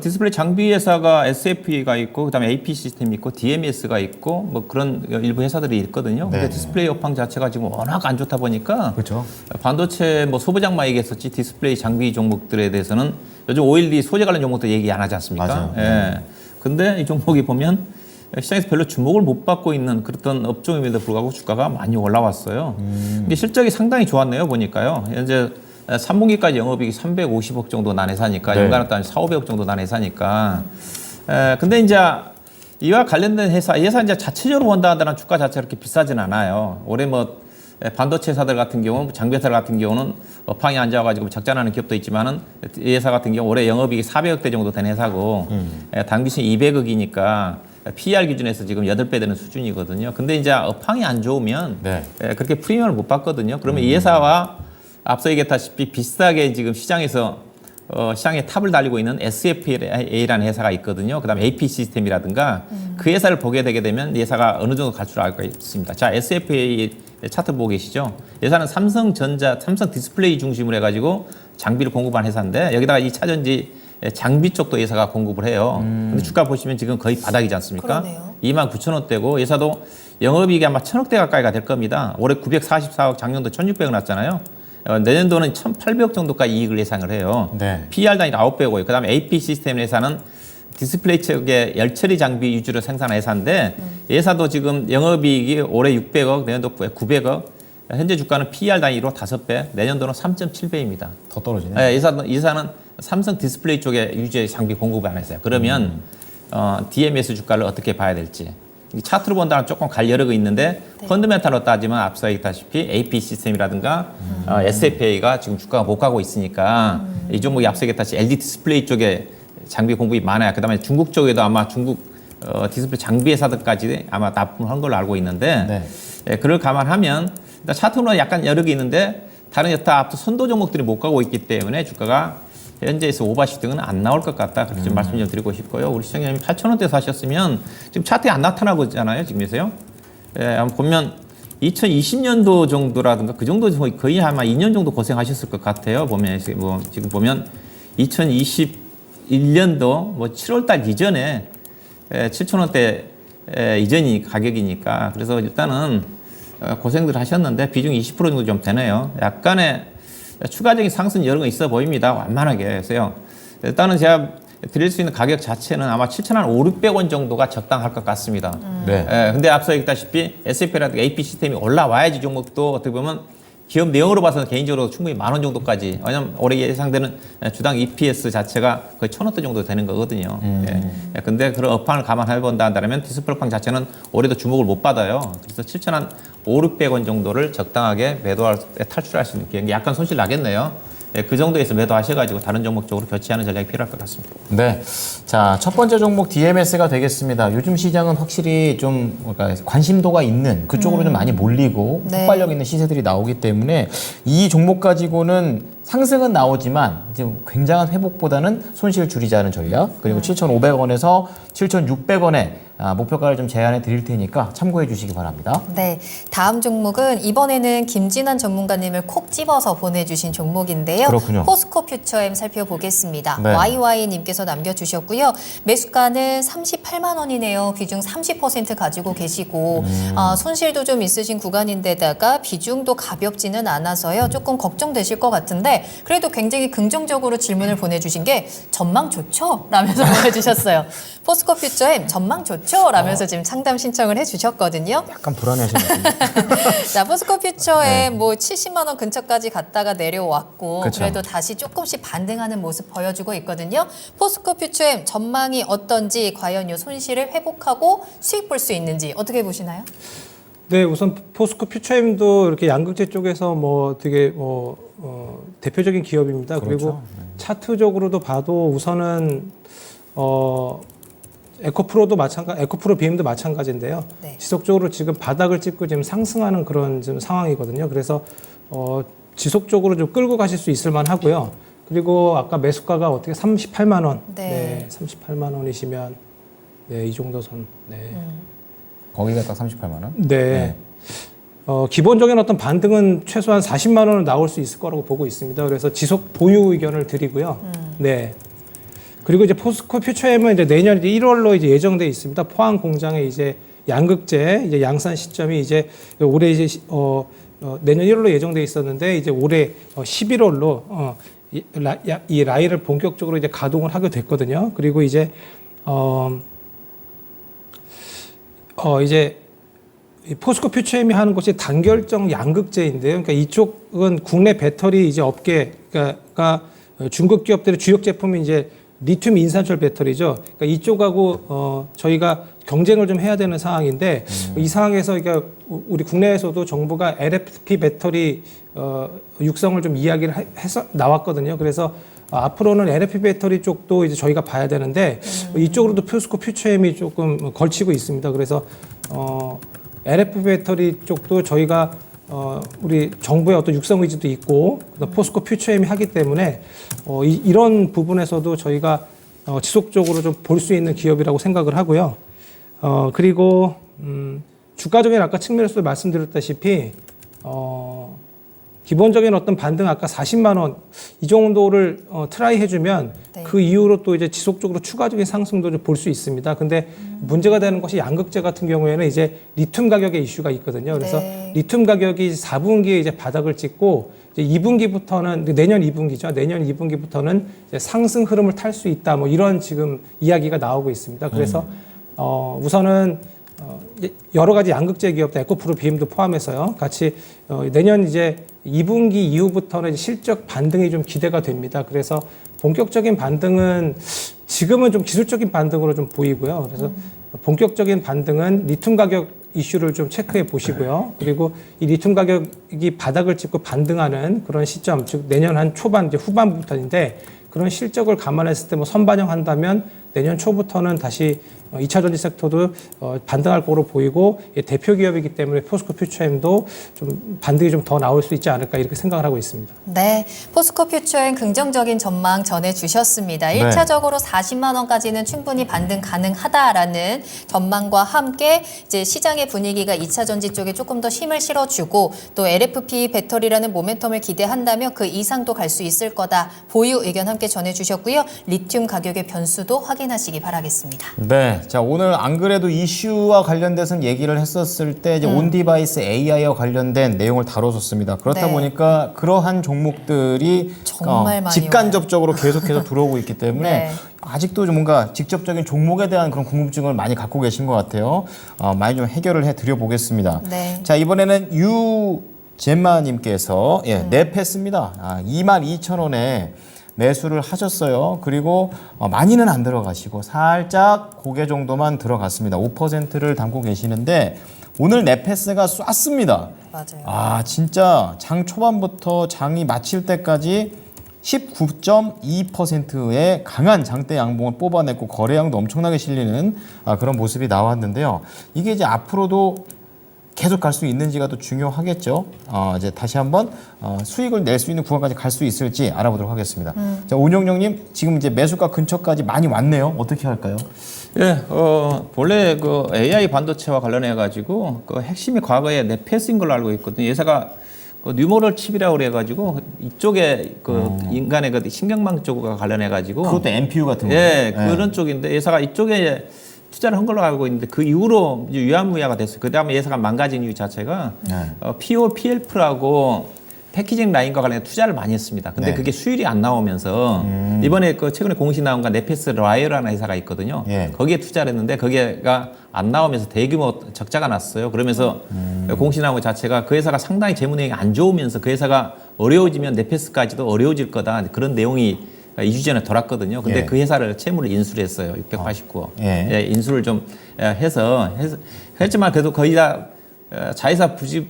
디스플레이 장비 회사가 SFP가 있고 그다음에 AP 시스템이 있고 DMS가 있고 뭐 그런 일부 회사들이 있거든요. 근데 네. 디스플레이 업황 자체가 지금 워낙 안 좋다 보니까 그렇죠. 반도체 뭐 소부장만 얘기했었지 디스플레이 장비 종목들에 대해서는 요즘 OLED 소재 관련 종목도 얘기 안 하지 않습니까? 맞아요. 예. 근데 이 종목이 보면 시장에서 별로 주목을 못 받고 있는 그런 업종임에도 불구하고 주가가 많이 올라왔어요. 근데 실적이 상당히 좋았네요, 보니까요. 현재 3분기까지 영업이익이 350억 정도 난 회사니까 네. 연간으로 따지면 400~500억 정도 난 회사니까. 근데 이제 이와 관련된 회사, 이 회사 이제 자체적으로 본다는 주가 자체가 그렇게 비싸진 않아요. 올해 뭐 반도체 회사들 같은 경우, 장비 회사 같은 경우는 업황이 안 좋아가지고 적자나는 기업도 있지만은 이 회사 같은 경우 올해 영업이익이 400억대 정도 된 회사고 당기순 200억이니까 PER 기준에서 지금 8배 되는 수준이거든요. 근데 이제 업황이 안 좋으면 네. 그렇게 프리미엄을 못 받거든요. 그러면 이 회사와 앞서 얘기했다시피 비슷하게 지금 시장에서 시장에 탑을 달리고 있는 SFA라는 회사가 있거든요. 그다음에 AP 시스템이라든가 그 회사를 보게 되게 되면 이 회사가 어느 정도 갈 줄 알고 있습니다. 자, SFA 차트 보고 계시죠? 이 회사는 삼성 디스플레이 중심으로 해가지고 장비를 공급한 회사인데 여기다가 이 차전지 장비 쪽도 회사가 공급을 해요. 근데 주가 보시면 지금 거의 바닥이지 않습니까? 그러네요. 29,000원대고 회사도 영업이익이 아마 1,000억대 가까이가 될 겁니다. 올해 944억, 작년도 1,600억 났잖아요. 내년도는 1,800억 정도까지 이익을 예상을 해요. 네. PER 단위로 9배고요. 그다음에 AP 시스템 회사는 디스플레이 쪽에 열처리 장비 위주로 생산한 회사인데 이 회사도 지금 영업이익이 올해 600억, 내년도 900억. 현재 주가는 PER 단위로 5배, 내년도는 3.7배입니다. 더 떨어지네. 이 회사는 삼성 디스플레이 쪽에 유지의 장비 공급을 안 했어요. 그러면 DMS 주가를 어떻게 봐야 될지. 이 차트로 본다면 조금 갈 여력이 있는데 펀드멘탈로 따지면 앞서 얘기했다시피 AP 시스템이라든가 SFA가 지금 주가가 못 가고 있으니까 이 종목이 앞서 얘기했다시피 LG 디스플레이 쪽에 장비 공급이 많아요. 그다음에 중국 쪽에도 아마 중국 디스플레이 장비 회사들까지 아마 납품한 걸로 알고 있는데 그걸 감안하면 일단 차트로는 약간 여력이 있는데 다른 여타 앞서 선도 종목들이 못 가고 있기 때문에 주가가 현재에서 오버슈팅은 안 나올 것 같다. 그렇게 좀 말씀 좀 드리고 싶고요. 우리 시청자님 8,000원대 사셨으면 지금 차트에 안 나타나고 있잖아요. 지금에서요. 한번 보면 2020년도 정도라든가 그 정도 거의 아마 2년 정도 고생하셨을 것 같아요. 보면 뭐 지금 보면 2021년도 뭐 7월달 이전에 7,000원대 이전이 가격이니까 그래서 일단은 고생들 하셨는데 비중 20% 정도 좀 되네요. 약간의 추가적인 상승 여력은 있어 보입니다. 완만하게 해서요. 일단은 제가 드릴 수 있는 가격 자체는 아마 7,500원 정도가 적당할 것 같습니다. 네. 근데 앞서 얘기했다시피 SF라든가 AP 시스템이 올라와야지 종목도 어떻게 보면 기업 내용으로 봐서는 개인적으로 충분히 10,000원 정도까지. 왜냐면 올해 예상되는 주당 EPS 자체가 거의 1,000원대 정도 되는 거거든요. 근데 그런 업황을 감안해 본다 한다면 디스플레이 업황 자체는 올해도 주목을 못 받아요. 그래서 7,500원 정도를 적당하게 매도할 때 탈출할 수 있는 기회. 약간 손실 나겠네요. 그 정도에서 매도하셔가지고 다른 종목 쪽으로 교체하는 전략이 필요할 것 같습니다. 네. 자, 첫 번째 종목 DMS가 되겠습니다. 요즘 시장은 확실히 좀 뭔가 관심도가 있는 그쪽으로 좀 많이 몰리고 네. 폭발력 있는 시세들이 나오기 때문에 이 종목 가지고는 상승은 나오지만 지금 굉장한 회복보다는 손실 줄이자는 전략 그리고 7,500원에서 7,600원에 목표가를 좀 제안해 드릴 테니까 참고해 주시기 바랍니다. 네, 다음 종목은 이번에는 김진환 전문가님을 콕 집어서 보내주신 종목인데요. 그렇군요. 포스코 퓨처엠 살펴보겠습니다. 네. YY님께서 남겨주셨고요. 매수가는 38만 원이네요. 비중 30% 가지고 계시고 손실도 좀 있으신 구간인데다가 비중도 가볍지는 않아서요. 조금 걱정되실 것 같은데 그래도 굉장히 긍정적으로 질문을 보내주신 게 전망 좋죠? 라면서 보내주셨어요. 포스코 퓨처엠 전망 좋죠? 라면서 지금 상담 신청을 해주셨거든요. 약간 불안해하시는데. 자, 포스코 퓨처에 뭐 70만 원 근처까지 갔다가 내려왔고 그쵸. 그래도 다시 조금씩 반등하는 모습 보여주고 있거든요. 포스코 퓨처의 전망이 어떤지 과연 이 손실을 회복하고 수익 볼 수 있는지 어떻게 보시나요? 네, 우선 포스코 퓨처엠도 이렇게 양극재 쪽에서 뭐 되게 대표적인 기업입니다. 그렇죠. 그리고 차트적으로도 봐도 우선은 에코프로 BM도 마찬가지인데요. 네. 지속적으로 지금 바닥을 찍고 지금 상승하는 그런 지금 상황이거든요. 그래서 지속적으로 좀 끌고 가실 수 있을 만하고요. 그리고 아까 매수가가 어떻게 38만 원. 네. 38만 원이시면 이 정도 선. 네. 거기가 딱 38만 원? 네. 기본적인 어떤 반등은 최소한 40만 원은 나올 수 있을 거라고 보고 있습니다. 그래서 지속 보유 의견을 드리고요. 네. 그리고 이제 포스코 퓨처엠은 이제 내년 1월로 이제 예정돼 있습니다. 포항 공장에 이제 양극재 이제 양산 시점이 이제 올해 이제 내년 1월로 예정돼 있었는데 이제 올해 11월로 이 라인을 본격적으로 이제 가동을 하게 됐거든요. 그리고 이제 이제 이 포스코 퓨처엠이 하는 것이 단결정 양극재인데요. 그러니까 이쪽은 국내 배터리 이제 업계가 중국 기업들의 주력 제품이 이제 리튬 인산철 배터리죠. 그러니까 이쪽하고 저희가 경쟁을 좀 해야 되는 상황인데 이 상황에서 그러니까 우리 국내에서도 정부가 LFP 배터리 육성을 좀 이야기를 해서 나왔거든요. 그래서 앞으로는 LFP 배터리 쪽도 이제 저희가 봐야 되는데 이쪽으로도 포스코 퓨처엠이 조금 걸치고 있습니다. 그래서 LFP 배터리 쪽도 저희가 우리 정부의 어떤 육성 의지도 있고 포스코 퓨처엠이 하기 때문에 이런 부분에서도 저희가 지속적으로 좀 볼 수 있는 기업이라고 생각을 하고요. 그리고 주가적인 아까 측면에서도 말씀드렸다시피 기본적인 어떤 반등 아까 40만 원 이 정도를 트라이 해주면 네. 그 이후로 또 이제 지속적으로 추가적인 상승도 좀 볼 수 있습니다. 근데 문제가 되는 것이 양극재 같은 경우에는 이제 리튬 가격의 이슈가 있거든요. 그래서 네. 리튬 가격이 4분기에 이제 바닥을 찍고 이제 2분기부터는 내년 2분기죠. 내년 2분기부터는 이제 상승 흐름을 탈 수 있다. 뭐 이런 지금 이야기가 나오고 있습니다. 그래서 우선은 여러 가지 양극재 기업들 에코프로 BM도 포함해서요. 같이 내년 이제 2분기 이후부터는 이제 실적 반등이 좀 기대가 됩니다. 그래서 본격적인 반등은 지금은 좀 기술적인 반등으로 좀 보이고요. 그래서 본격적인 반등은 리튬 가격 이슈를 좀 체크해 보시고요. 그리고 이 리튬 가격이 바닥을 찍고 반등하는 그런 시점, 즉 내년 한 초반 이제 후반부터인데 그런 실적을 감안했을 때 뭐 선반영한다면 내년 초부터는 다시 2차 전지 섹터도 반등할 거로 보이고 대표 기업이기 때문에 포스코 퓨처엠도 좀 반등이 좀 더 나올 수 있지 않을까 이렇게 생각을 하고 있습니다. 네, 포스코 퓨처엔 긍정적인 전망 전해주셨습니다. 네. 1차적으로 40만 원까지는 충분히 반등 가능하다라는 전망과 함께 이제 시장의 분위기가 2차 전지 쪽에 조금 더 힘을 실어주고 또 LFP 배터리라는 모멘텀을 기대한다면 그 이상도 갈 수 있을 거다. 보유 의견 함께 전해주셨고요. 리튬 가격의 변수도 확인하시기 바라겠습니다. 네. 자, 오늘 안 그래도 이슈와 관련돼서 얘기를 했었을 때 이제 온디바이스 AI와 관련된 내용을 다뤄줬습니다. 그렇다 네. 보니까 그러한 종목들이 정말 많이 직간접적으로 계속해서 들어오고 있기 때문에 네. 아직도 좀 뭔가 직접적인 종목에 대한 그런 궁금증을 많이 갖고 계신 것 같아요. 많이 좀 해결을 해 드려 보겠습니다. 네. 자, 이번에는 유제마님께서 네패스입니다. 22,000원에 매수를 하셨어요. 그리고 많이는 안 들어가시고 살짝 고개 정도만 들어갔습니다. 5%를 담고 계시는데 오늘 네패스가 쐈습니다. 맞아요. 진짜 장 초반부터 장이 마칠 때까지 19.2%의 강한 장대 양봉을 뽑아냈고 거래량도 엄청나게 실리는 그런 모습이 나왔는데요. 이게 이제 앞으로도 계속 갈 수 있는지가 더 중요하겠죠. 이제 다시 한번 수익을 낼 수 있는 구간까지 갈 수 있을지 알아보도록 하겠습니다. 자, 온영영님 지금 이제 매수가 근처까지 많이 왔네요. 어떻게 할까요? 예, 본래 그 AI 반도체와 관련해 가지고 그 핵심이 과거에 넷패스인 걸로 알고 있거든요. 회사가 그 뉴모럴 칩이라고 그래 가지고 이쪽에 그 인간의 그 신경망 쪽과 관련해 가지고 그것도 NPU 같은 거. 예, 그런 쪽인데 회사가 이쪽에 투자를 한 걸로 알고 있는데 그 이후로 이제 유야무야가 됐어요. 그 다음에 회사가 망가진 이유 자체가 PO, PLF라고 패키징 라인과 관련해 투자를 많이 했습니다. 근데 네. 그게 수율이 안 나오면서 이번에 그 최근에 공시 나온 건 네페스 라이어라는 회사가 있거든요. 예. 거기에 투자를 했는데 거기가 안 나오면서 대규모 적자가 났어요. 그러면서 공시 나온 것 자체가 그 회사가 상당히 재무내용이 안 좋으면서 그 회사가 어려워지면 네페스까지도 어려워질 거다. 그런 내용이 2주 전에 돌았거든요. 근데 예. 그 회사를 채무를 인수를 했어요. 689억. 예. 예, 인수를 좀 해서 했지만 그래도 거의 다 자회사 부실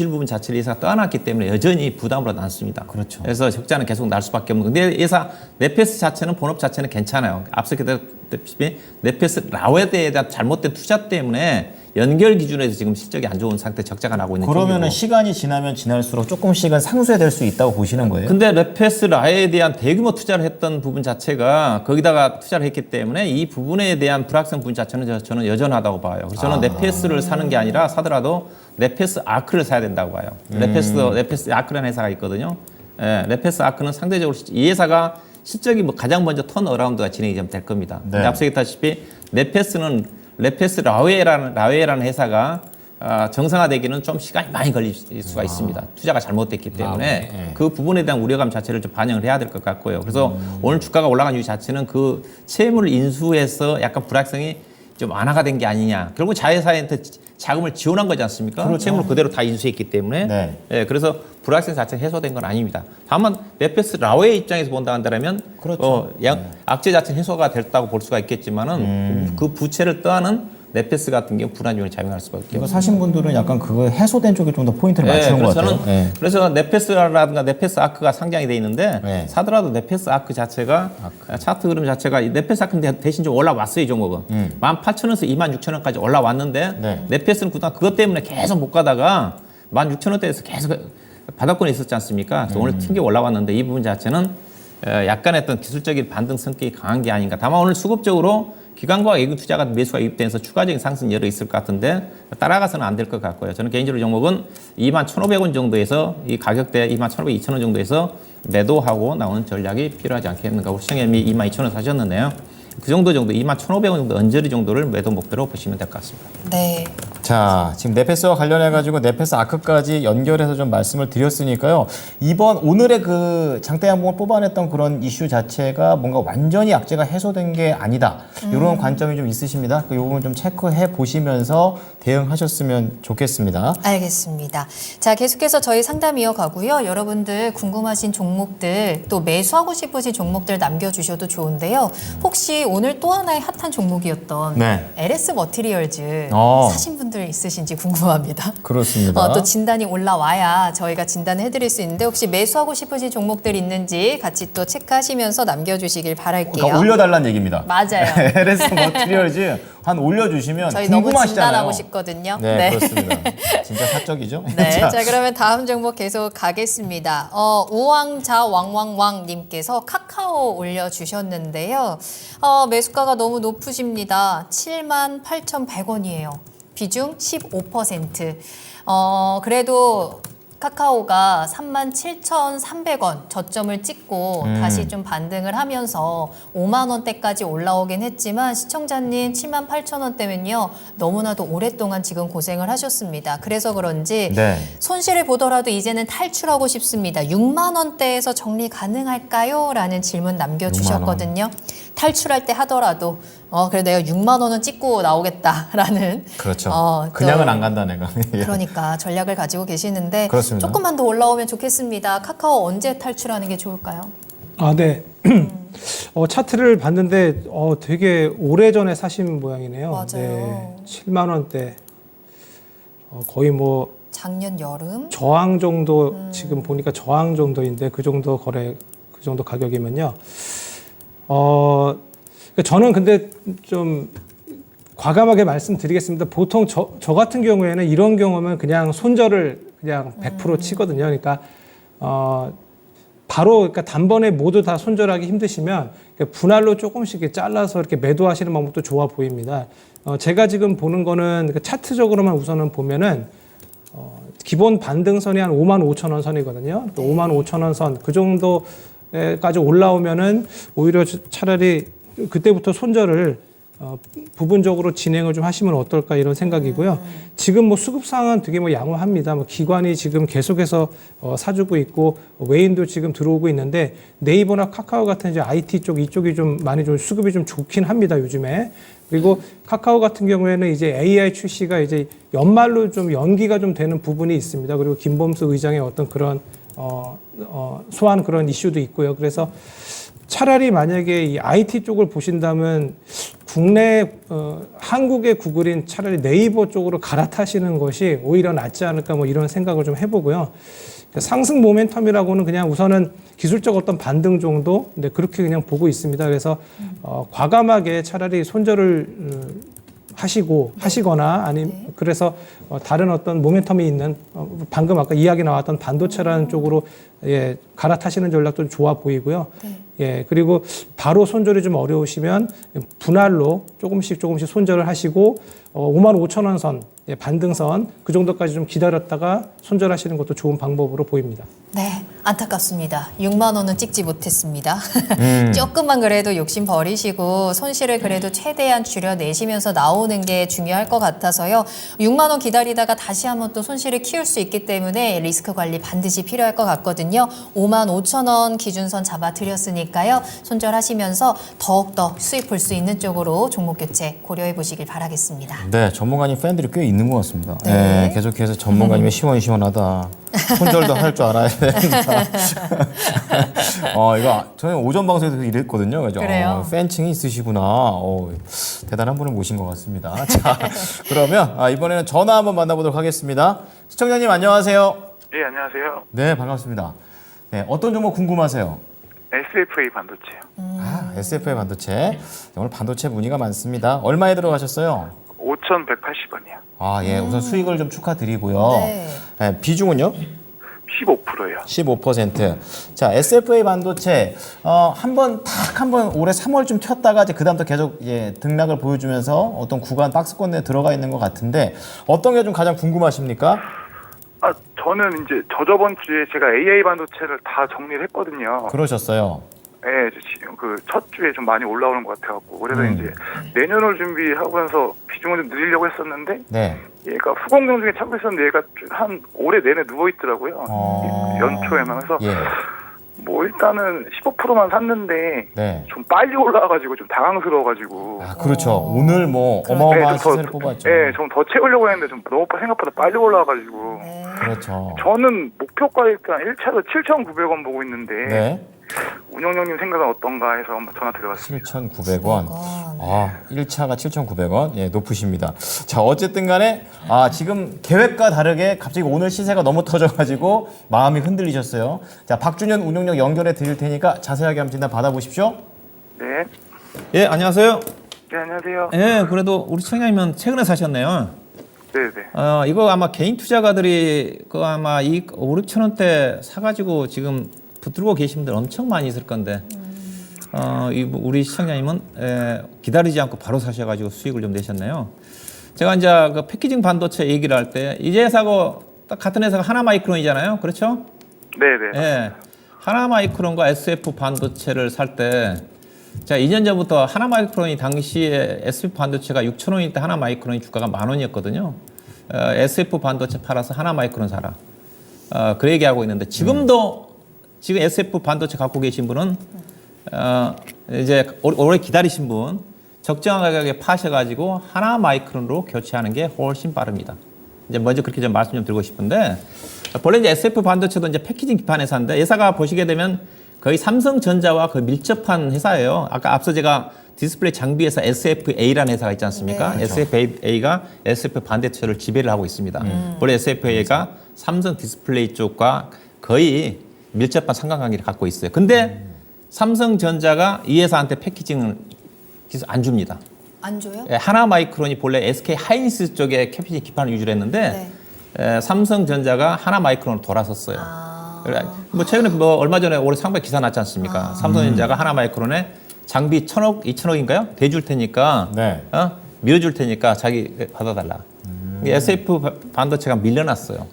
부분 자체를 회사가 떠안았기 때문에 여전히 부담으로 남습니다. 그렇죠. 그래서 적자는 계속 날 수밖에 없는. 근데 회사 네페스 자체는 본업 자체는 괜찮아요. 앞서 그랬다시피 네페스 라웨드에 대한 잘못된 투자 때문에 연결 기준에서 지금 실적이 안 좋은 상태 적자가 나고 있는 그러면은 쪽이고. 시간이 지나면 지날수록 조금씩은 상쇄될 수 있다고 보시는 거예요? 근데 레페스 라에 대한 대규모 투자를 했던 부분 자체가 거기다가 투자를 했기 때문에 이 부분에 대한 불확실성 부분 자체는 저는 여전하다고 봐요. 그래서 저는 레페스를 사는 게 아니라 사더라도 레페스 아크를 사야 된다고 봐요. 레페스 아크라는 회사가 있거든요. 예, 레페스 아크는 상대적으로 이 회사가 실적이 뭐 가장 먼저 턴 어라운드가 진행이 좀 될 겁니다. 네. 근데 앞서 얘기했다시피 레페스 라웨라는 회사가 정상화되기는 좀 시간이 많이 걸릴 수가 있습니다. 투자가 잘못됐기 때문에 네. 그 부분에 대한 우려감 자체를 좀 반영을 해야 될 것 같고요. 그래서 오늘 주가가 올라간 이유 자체는 그 채무를 인수해서 약간 불확성이 좀 완화가 된 게 아니냐. 결국 자회사한테 자금을 지원한 거지 않습니까? 그렇죠. 채무를 그대로 다 인수했기 때문에. 네. 예, 그래서 불확성 자체가 해소된 건 아닙니다. 다만 네페스 라웨의 입장에서 본다 한다면 그렇죠. 악재 자체는 해소가 됐다고 볼 수가 있겠지만은 그 부채를 떠안은 네페스 같은 경우 불안 요인이 작용할 수밖에 없고. 이거 사신 분들은 약간 그거 해소된 쪽에 좀 더 포인트를 맞추는 것 같아요. 네. 그래서 네페스라든가 네페스 아크가 상장이 돼 있는데 네. 사더라도 네페스 아크 자체가 차트 흐름 자체가 이 네페스 아크는 대신 좀 올라왔어요. 이 종목은 18,000원에서 26,000원까지 올라왔는데 네. 네페스는 그동안 그것 때문에 계속 못 가다가 16,000원대에서 계속 바닥권에 있었지 않습니까? 그래서 오늘 튕겨 올라왔는데 이 부분 자체는 약간의 어떤 기술적인 반등 성격이 강한 게 아닌가. 다만 오늘 수급적으로 기관과 외국 투자가 매수가 유입되면서 추가적인 상승 여러 있을 것 같은데 따라가서는 안 될 것 같고요. 저는 개인적으로 종목은 21,500원 정도에서 이 가격대 21,500, 2,000원 정도에서 매도하고 나오는 전략이 필요하지 않겠는가. 우리 시장님이 22,000원 사셨는데요. 그 정도 21,500원 정도 언저리 정도를 매도 목표로 보시면 될 것 같습니다. 네. 자, 지금 네페스와 관련해가지고 네페스 아크까지 연결해서 좀 말씀을 드렸으니까요. 오늘의 그 장대 양봉을 뽑아냈던 그런 이슈 자체가 뭔가 완전히 악재가 해소된 게 아니다. 이런 관점이 좀 있으십니다. 그 부분 좀 체크해 보시면서 대응하셨으면 좋겠습니다. 알겠습니다. 자, 계속해서 저희 상담 이어가고요. 여러분들 궁금하신 종목들 또 매수하고 싶으신 종목들 남겨주셔도 좋은데요. 혹시 오늘 또 하나의 핫한 종목이었던 네. LS 머티리얼즈 사신 분들 있으신지 궁금합니다. 그렇습니다. 또 진단이 올라와야 저희가 진단을 해드릴 수 있는데 혹시 매수하고 싶으신 종목들 있는지 같이 또 체크하시면서 남겨주시길 바랄게요. 그러니까 올려달라는 얘기입니다. 맞아요. LS 머티리얼즈 한 올려주시면 저희 너무 궁금하시잖아요. 진단하고 싶거든요. 네, 그렇습니다. 진짜 사적이죠. 네, 자 그러면 다음 종목 계속 가겠습니다. 우왕자 왕왕왕님께서 카카오 올려주셨는데요. 매수가가 너무 높으십니다. 78,100원이에요. 비중 15%. 그래도 카카오가 37,300원 저점을 찍고 다시 좀 반등을 하면서 5만 원대까지 올라오긴 했지만 시청자님 78,000원대면요. 너무나도 오랫동안 지금 고생을 하셨습니다. 그래서 그런지 네. 손실을 보더라도 이제는 탈출하고 싶습니다. 6만 원대에서 정리 가능할까요? 라는 질문 남겨주셨거든요. 탈출할 때 하더라도 그래 내가 6만 원은 찍고 나오겠다라는 그렇죠. 그냥은 안 간다 내가. 예. 그러니까 전략을 가지고 계시는데 그렇습니다. 조금만 더 올라오면 좋겠습니다. 카카오 언제 탈출하는 게 좋을까요? 아, 네. 차트를 봤는데 되게 오래전에 사신 모양이네요. 맞아요. 네. 7만 원대. 거의 뭐 작년 여름 저항 정도 지금 보니까 저항 정도인데 그 정도 가격이면요. 저는 근데 좀 과감하게 말씀드리겠습니다. 보통 저 같은 경우에는 이런 경우면 그냥 손절을 그냥 100% 치거든요. 그러니까 바로 그러니까 단번에 모두 다 손절하기 힘드시면 분할로 조금씩 이렇게 잘라서 이렇게 매도하시는 방법도 좋아 보입니다. 제가 지금 보는 거는 그 차트적으로만 우선은 보면은 기본 반등선이 한 55,000원 선이거든요. 또 55,000원 선 그 정도까지 올라오면은 오히려 차라리 그때부터 손절을 부분적으로 진행을 좀 하시면 어떨까 이런 생각이고요. 지금 뭐 수급상은 되게 뭐 양호합니다. 뭐 기관이 지금 계속해서 사주고 있고 외인도 지금 들어오고 있는데 네이버나 카카오 같은 이제 IT 쪽 이쪽이 좀 많이 좀 수급이 좀 좋긴 합니다. 요즘에. 그리고 카카오 같은 경우에는 이제 AI 출시가 이제 연말로 좀 연기가 좀 되는 부분이 있습니다. 그리고 김범수 의장의 어떤 그런 소환 그런 이슈도 있고요. 그래서 차라리 만약에 이 IT 쪽을 보신다면 국내 한국의 구글인 차라리 네이버 쪽으로 갈아타시는 것이 오히려 낫지 않을까 뭐 이런 생각을 좀 해보고요. 상승 모멘텀이라고는 그냥 우선은 기술적 어떤 반등 정도, 근데 그렇게 그냥 보고 있습니다. 그래서 과감하게 차라리 손절을 하시거나 아니면 그래서 다른 어떤 모멘텀이 있는 방금 아까 이야기 나왔던 반도체라는 쪽으로 갈아타시는 전략도 좋아 보이고요. 예, 그리고 바로 손절이 좀 어려우시면 분할로 조금씩 손절을 하시고 55,000원 선, 반등선 그 정도까지 좀 기다렸다가 손절하시는 것도 좋은 방법으로 보입니다. 네, 안타깝습니다. 6만 원은 찍지 못했습니다. 조금만 그래도 욕심 버리시고 손실을 그래도 최대한 줄여내시면서 나오는 게 중요할 것 같아서요. 6만 원 기다리다가 다시 한번 또 손실을 키울 수 있기 때문에 리스크 관리 반드시 필요할 것 같거든요. 55,000원 기준선 잡아드렸으니까요. 손절하시면서 더욱더 수익 볼 수 있는 쪽으로 종목 교체 고려해 보시길 바라겠습니다. 네, 전문가님 팬들이 꽤 있는 것 같습니다. 네. 네, 계속해서 전문가님이 시원시원하다. 손절도 할 줄 알아야 된다. 이거 저희 오전 방송에서 이랬거든요. 그죠? 그래요? 팬층이 있으시구나. 대단한 분을 모신 것 같습니다. 자, 그러면 이번에는 전화 한번 만나보도록 하겠습니다. 시청자님 안녕하세요. 예, 안녕하세요. 네, 반갑습니다. 네, 어떤 종목 궁금하세요? SFA 반도체요. SFA 반도체. 오늘 반도체 문의가 많습니다. 얼마에 들어가셨어요? 5,180원이요. 예, 우선 수익을 좀 축하드리고요. 네. 네, 비중은요? 15%요. 15%. 자, SFA 반도체 한번 올해 3월쯤 켰다가 이제 그다음부터 계속 등락을 보여주면서 어떤 구간 박스권 내에 들어가 있는 것 같은데 어떤 게 좀 가장 궁금하십니까? 저는 이제 저번 주에 제가 AI 반도체를 다 정리를 했거든요. 그러셨어요. 네, 그 첫 주에 좀 많이 올라오는 것 같아갖고 그래서 이제 내년을 준비하면서 비중을 좀 늘리려고 했었는데 네. 얘가 후공정 중에 찾고 있었는데 얘가 한 올해 내내 누워 있더라고요. 연초에만 그래서 뭐 일단은 15%만 샀는데 네. 좀 빨리 올라와가지고 좀 당황스러워가지고. 그렇죠. 오늘 뭐 어마어마한 시세를 뽑았죠. 네, 좀 더 채우려고 했는데 좀 너무 생각보다 빨리 올라와가지고. 그렇죠. 저는 목표가액 1차로 7,900원 보고 있는데 네. 운영형님 생각은 어떤가 해서 한번 전화 드려봤습니다. 7,900원. 1차가 7,900원. 예, 높으십니다. 자, 어쨌든 간에 지금 계획과 다르게 갑자기 오늘 시세가 너무 터져가지고 마음이 흔들리셨어요. 자, 박준현 운영력 연결해 드릴 테니까 자세하게 한번 진단 받아보십시오. 네. 예, 안녕하세요. 네, 안녕하세요. 예, 그래도 우리 청장님은 최근에 사셨네요. 네네. 이거 아마 개인 투자가들이 그 아마 이익 5, 6천 원대 사가지고 지금 붙들고 계신 분들 엄청 많이 있을 건데 우리 시청자님은 기다리지 않고 바로 사셔가지고 수익을 좀 내셨네요. 제가 이제 그 패키징 반도체 얘기를 할 때 이제 회사고 딱 같은 회사가 하나마이크론이잖아요, 그렇죠? 네네. 예, 하나마이크론과 SF 반도체를 살 때 제가 2년 전부터 하나마이크론이 당시에 SF 반도체가 6,000원일 때 하나마이크론이 주가가 10,000원이었거든요. SF 반도체 팔아서 하나마이크론 사라. 그 얘기하고 있는데 지금도 지금 SF 반도체 갖고 계신 분은 이제 오래 기다리신 분 적정한 가격에 파셔가지고 하나마이크론으로 교체하는 게 훨씬 빠릅니다. 이제 먼저 그렇게 좀 말씀 좀 드리고 싶은데 본래 이제 SF 반도체도 이제 패키징 기판 회사인데 회사가 보시게 되면 거의 삼성전자와 거의 밀접한 회사예요. 아까 앞서 제가 디스플레이 장비 회사 SFA라는 회사가 있지 않습니까? 네. 그렇죠. SFA가 SF 반도체를 지배를 하고 있습니다. 원래 SFA가 삼성 디스플레이 쪽과 거의 밀접한 상관관계를 갖고 있어요. 근데 삼성전자가 이 회사한테 패키징을 안 줍니다. 안 줘요? 예, 하나마이크론이 본래 SK 하이닉스 쪽에 캐피티 기판을 유지를 했는데 삼성전자가 하나마이크론으로 돌아섰어요. 그래, 뭐 최근에 뭐 얼마 전에 올해 상반기 기사 났지 않습니까? 삼성전자가 하나마이크론에 장비 1,000억, 2,000억인가요? 대줄 테니까 네. 밀어줄 테니까 자기 받아달라. 이게 SF 반도체가 밀려났어요.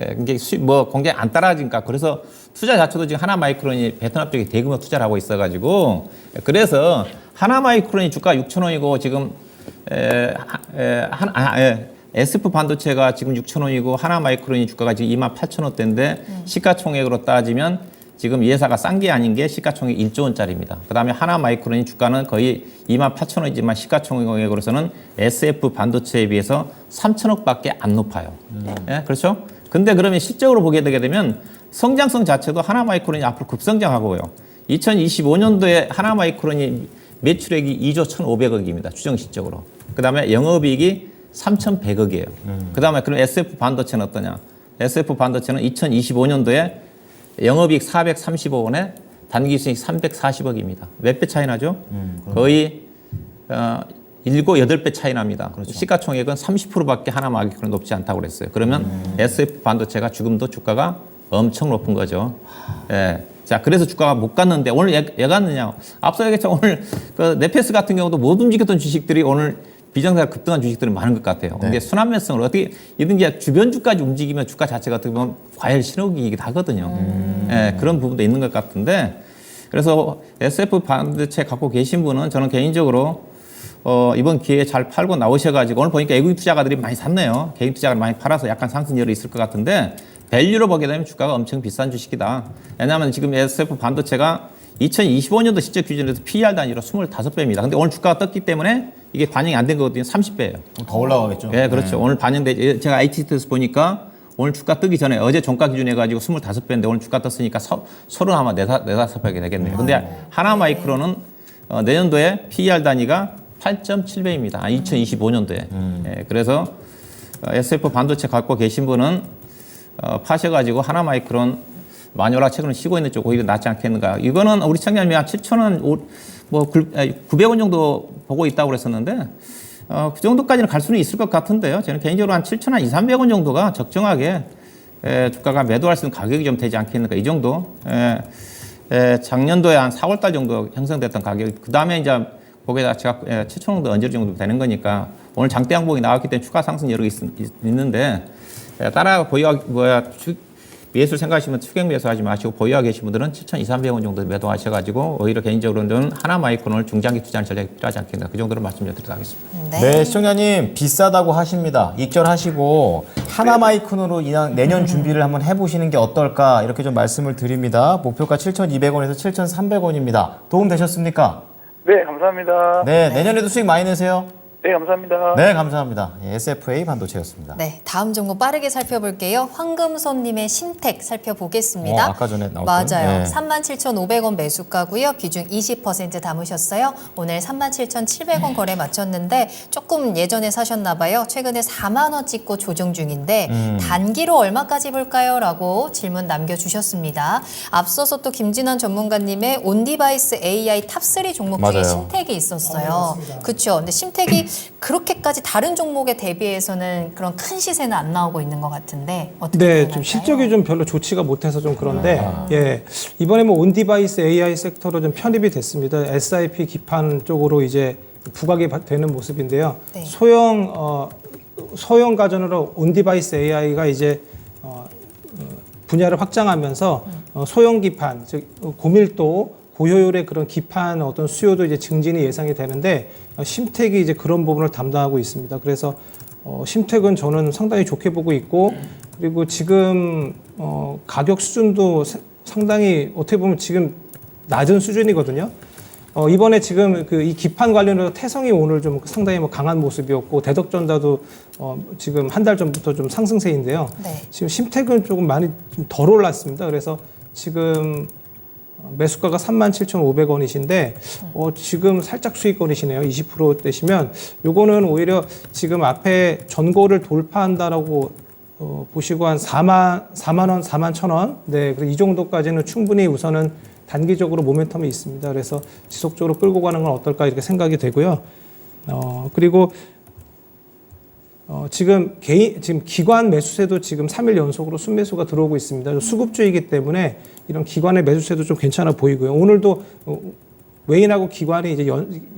예, 이게 뭐 공장이 안 따라지니까 그래서 투자 자체도 지금 하나마이크론이 베트남 쪽에 대규모 투자를 하고 있어가지고 그래서 하나마이크론이 주가 6,000원이고 지금 SF 반도체가 지금 6,000원이고 하나마이크론이 주가가 지금 28,000원대인데 시가총액으로 따지면 지금 이 회사가 싼 게 아닌 게 시가총액 1조 원짜리입니다. 그다음에 하나마이크론이 주가는 거의 28,000원이지만 시가총액으로서는 SF 반도체에 비해서 3,000억밖에 안 높아요. 예, 그렇죠? 근데 그러면 실적으로 보게 되게 되면 성장성 자체도 하나마이크론이 앞으로 급성장하고요. 2025년도에 하나마이크론이 매출액이 2조 1,500억입니다. 추정 실적으로. 그다음에 영업이익이 3,100억이에요. 그다음에 그럼 SF 반도체는 어떠냐? SF 반도체는 2025년도에 영업이익 430억 원에 단기 수익 340억입니다. 몇 배 차이 나죠? 거의 7, 8배 차이 납니다. 그렇죠. 시가총액은 30%밖에 하나마이크론 높지 않다고 그랬어요. 그러면 SF 반도체가 지금도 주가가 엄청 높은 거죠. 예. 자, 그래서 주가가 못 갔는데 오늘 왜 갔느냐? 앞서 얘기했죠. 오늘 그 네페스 같은 경우도 못 움직였던 주식들이 오늘 비정상 급등한 주식들이 많은 것 같아요. 근데 순환매성을 어떻게 이든지 주변 주까지 움직이면 주가 자체가 어떻게 보면 과열 신호기이기도 하거든요. 예, 그런 부분도 있는 것 같은데 그래서 SF 반도체 갖고 계신 분은 저는 개인적으로 이번 기회에 잘 팔고 나오셔가지고 오늘 보니까 외국인 투자가들이 많이 샀네요. 개인 투자가 많이 팔아서 약간 상승률이 있을 것 같은데 밸류로 보게 되면 주가가 엄청 비싼 주식이다. 왜냐하면 지금 SF 반도체가 2025년도 실적 기준에서 PER 단위로 25배입니다. 근데 오늘 주가가 떴기 때문에 이게 반영이 안 된 거거든요. 30배예요. 더 올라가겠죠. 네, 그렇죠. 오늘 반영돼 제가 ITT에서 보니까 오늘 주가 뜨기 전에 어제 종가 기준 해가지고 25배인데 오늘 주가 떴으니까 서로 아마 4-5배가 되겠네요. 근데 하나마이크론은 내년도에 PER 단위가 8.7배입니다. 2025년도에. 예, 그래서 SF 반도체 갖고 계신 분은 파셔가지고 하나마이크론 많이 올라 최근에 쉬고 있는 쪽 오히려 낫지 않겠는가. 이거는 우리 청년이 한 7,000원, 뭐 900원 정도 보고 있다고 그랬었는데 그 정도까지는 갈 수는 있을 것 같은데요. 저는 개인적으로 한 7,000원, 200~300원 정도가 적정하게 주가가 매도할 수 있는 가격이 좀 되지 않겠는가. 이 정도. 작년도에 한 4월달 정도 형성됐던 가격. 그 다음에 이제 거기다 제가 7,000원 정도 얹을 정도 되는 거니까 오늘 장대 양봉이 나왔기 때문에 추가 상승 여러 개 있는데 따라 매수를 생각하시면 추격 매수하지 마시고 보유하고 계신 분들은 7,200~300원 정도 매도하셔가지고 오히려 개인적으로는 하나마이크론을 중장기 투자하는 전략이 필요하지 않겠나. 그 정도로 말씀드리도록 하겠습니다. 네, 시청자님 비싸다고 하십니다. 익절하시고 하나마이크론으로 내년 준비를 한번 해보시는 게 어떨까 이렇게 좀 말씀을 드립니다. 목표가 7,200원에서 7,300원입니다. 도움 되셨습니까? 네, 감사합니다. 네, 내년에도 수익 많이 내세요. 네, 감사합니다. 네, 감사합니다. SFA 반도체였습니다. 네, 다음 종목 빠르게 살펴볼게요. 황금손님의 신택 살펴보겠습니다. 아까 전에 나왔던. 맞아요. 네. 37,500원 매수가고요. 비중 20% 담으셨어요. 오늘 37,700원 거래 마쳤는데 조금 예전에 사셨나 봐요. 최근에 4만 원 찍고 조정 중인데 단기로 얼마까지 볼까요? 라고 질문 남겨주셨습니다. 앞서서 또 김진환 전문가님의 온디바이스 AI 탑3 종목 중에 맞아요. 신택이 있었어요. 그렇죠. 근데 신택이 그렇게까지 다른 종목에 대비해서는 그런 큰 시세는 안 나오고 있는 것 같은데 어떻게 네, 생각할까요? 좀 실적이 좀 별로 좋지가 못해서 좀 그런데 예, 이번에 뭐 온디바이스 AI 섹터로 좀 편입이 됐습니다. SIP 기판 쪽으로 이제 부각이 되는 모습인데요. 네. 소형 가전으로 온디바이스 AI가 이제 분야를 확장하면서 소형 기판, 즉 고밀도 고효율의 그런 기판 어떤 수요도 이제 증진이 예상이 되는데 심택이 이제 그런 부분을 담당하고 있습니다. 그래서 심택은 저는 상당히 좋게 보고 있고 그리고 지금 가격 수준도 상당히 어떻게 보면 지금 낮은 수준이거든요. 이번에 지금 그 이 기판 관련해서 태성이 오늘 좀 상당히 뭐 강한 모습이었고 대덕전자도 지금 한 달 전부터 좀 상승세인데요. 네. 지금 심택은 조금 많이 좀 덜 올랐습니다. 그래서 지금 매수가가 37,500원이신데 지금 살짝 수익권이시네요. 20%대시면 요거는 오히려 지금 앞에 전고를 돌파한다라고 보시고 한 4만 원, 4만 1,000원. 네, 이 정도까지는 충분히 우선은 단기적으로 모멘텀이 있습니다. 그래서 지속적으로 끌고 가는 건 어떨까 이렇게 생각이 되고요. 그리고 지금 기관 매수세도 지금 3일 연속으로 순매수가 들어오고 있습니다. 수급주이기 때문에 이런 기관의 매수세도 좀 괜찮아 보이고요. 오늘도 외인하고 기관이 이제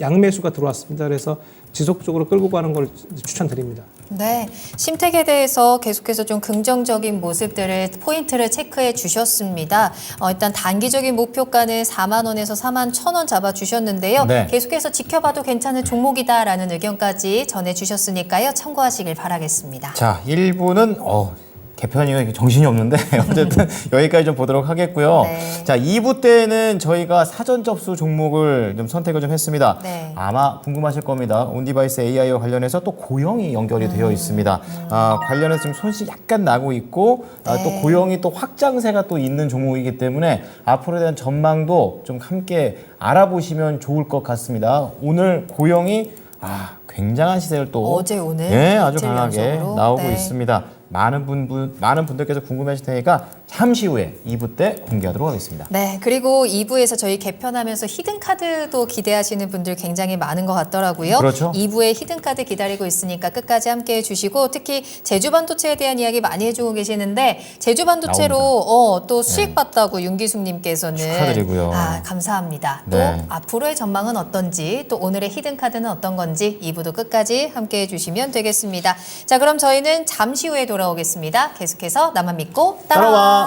양매수가 들어왔습니다. 그래서 지속적으로 끌고 가는 걸 추천드립니다. 네, 심택에 대해서 계속해서 좀 긍정적인 모습들을 포인트를 체크해 주셨습니다. 일단 단기적인 목표가는 4만 원에서 4만 1,000원 잡아 주셨는데요. 네. 계속해서 지켜봐도 괜찮은 종목이다라는 의견까지 전해 주셨으니까요. 참고하시길 바라겠습니다. 자, 1부는 개편이가 정신이 없는데 어쨌든 여기까지 좀 보도록 하겠고요. 네. 자, 2부 때는 저희가 사전 접수 종목을 좀 선택을 좀 했습니다. 네. 아마 궁금하실 겁니다. 온디바이스 AI와 관련해서 또 고영이 연결이 되어 있습니다. 관련해서 지금 손실이 약간 나고 있고 네. 또 고영이 또 확장세가 또 있는 종목이기 때문에 앞으로에 대한 전망도 좀 함께 알아보시면 좋을 것 같습니다. 오늘 고영이 굉장한 시세를 또 어제 오늘 아주 이틀 강하게 연속으로. 나오고 네. 있습니다. 많은 분들께서 궁금해하실 테니까 잠시 후에 2부 때 공개하도록 하겠습니다. 네, 그리고 2부에서 저희 개편하면서 히든카드도 기대하시는 분들 굉장히 많은 것 같더라고요. 그렇죠. 2부에 히든카드 기다리고 있으니까 끝까지 함께해 주시고 특히 제주반도체에 대한 이야기 많이 해주고 계시는데 제주반도체로 또 수익 봤다고 윤기숙님께서는 축하드리고요. 감사합니다. 네. 또 앞으로의 전망은 어떤지 또 오늘의 히든카드는 어떤 건지 2부도 끝까지 함께해 주시면 되겠습니다. 자, 그럼 저희는 잠시 후에 돌아오겠습니다. 계속해서 나만 믿고 따라와.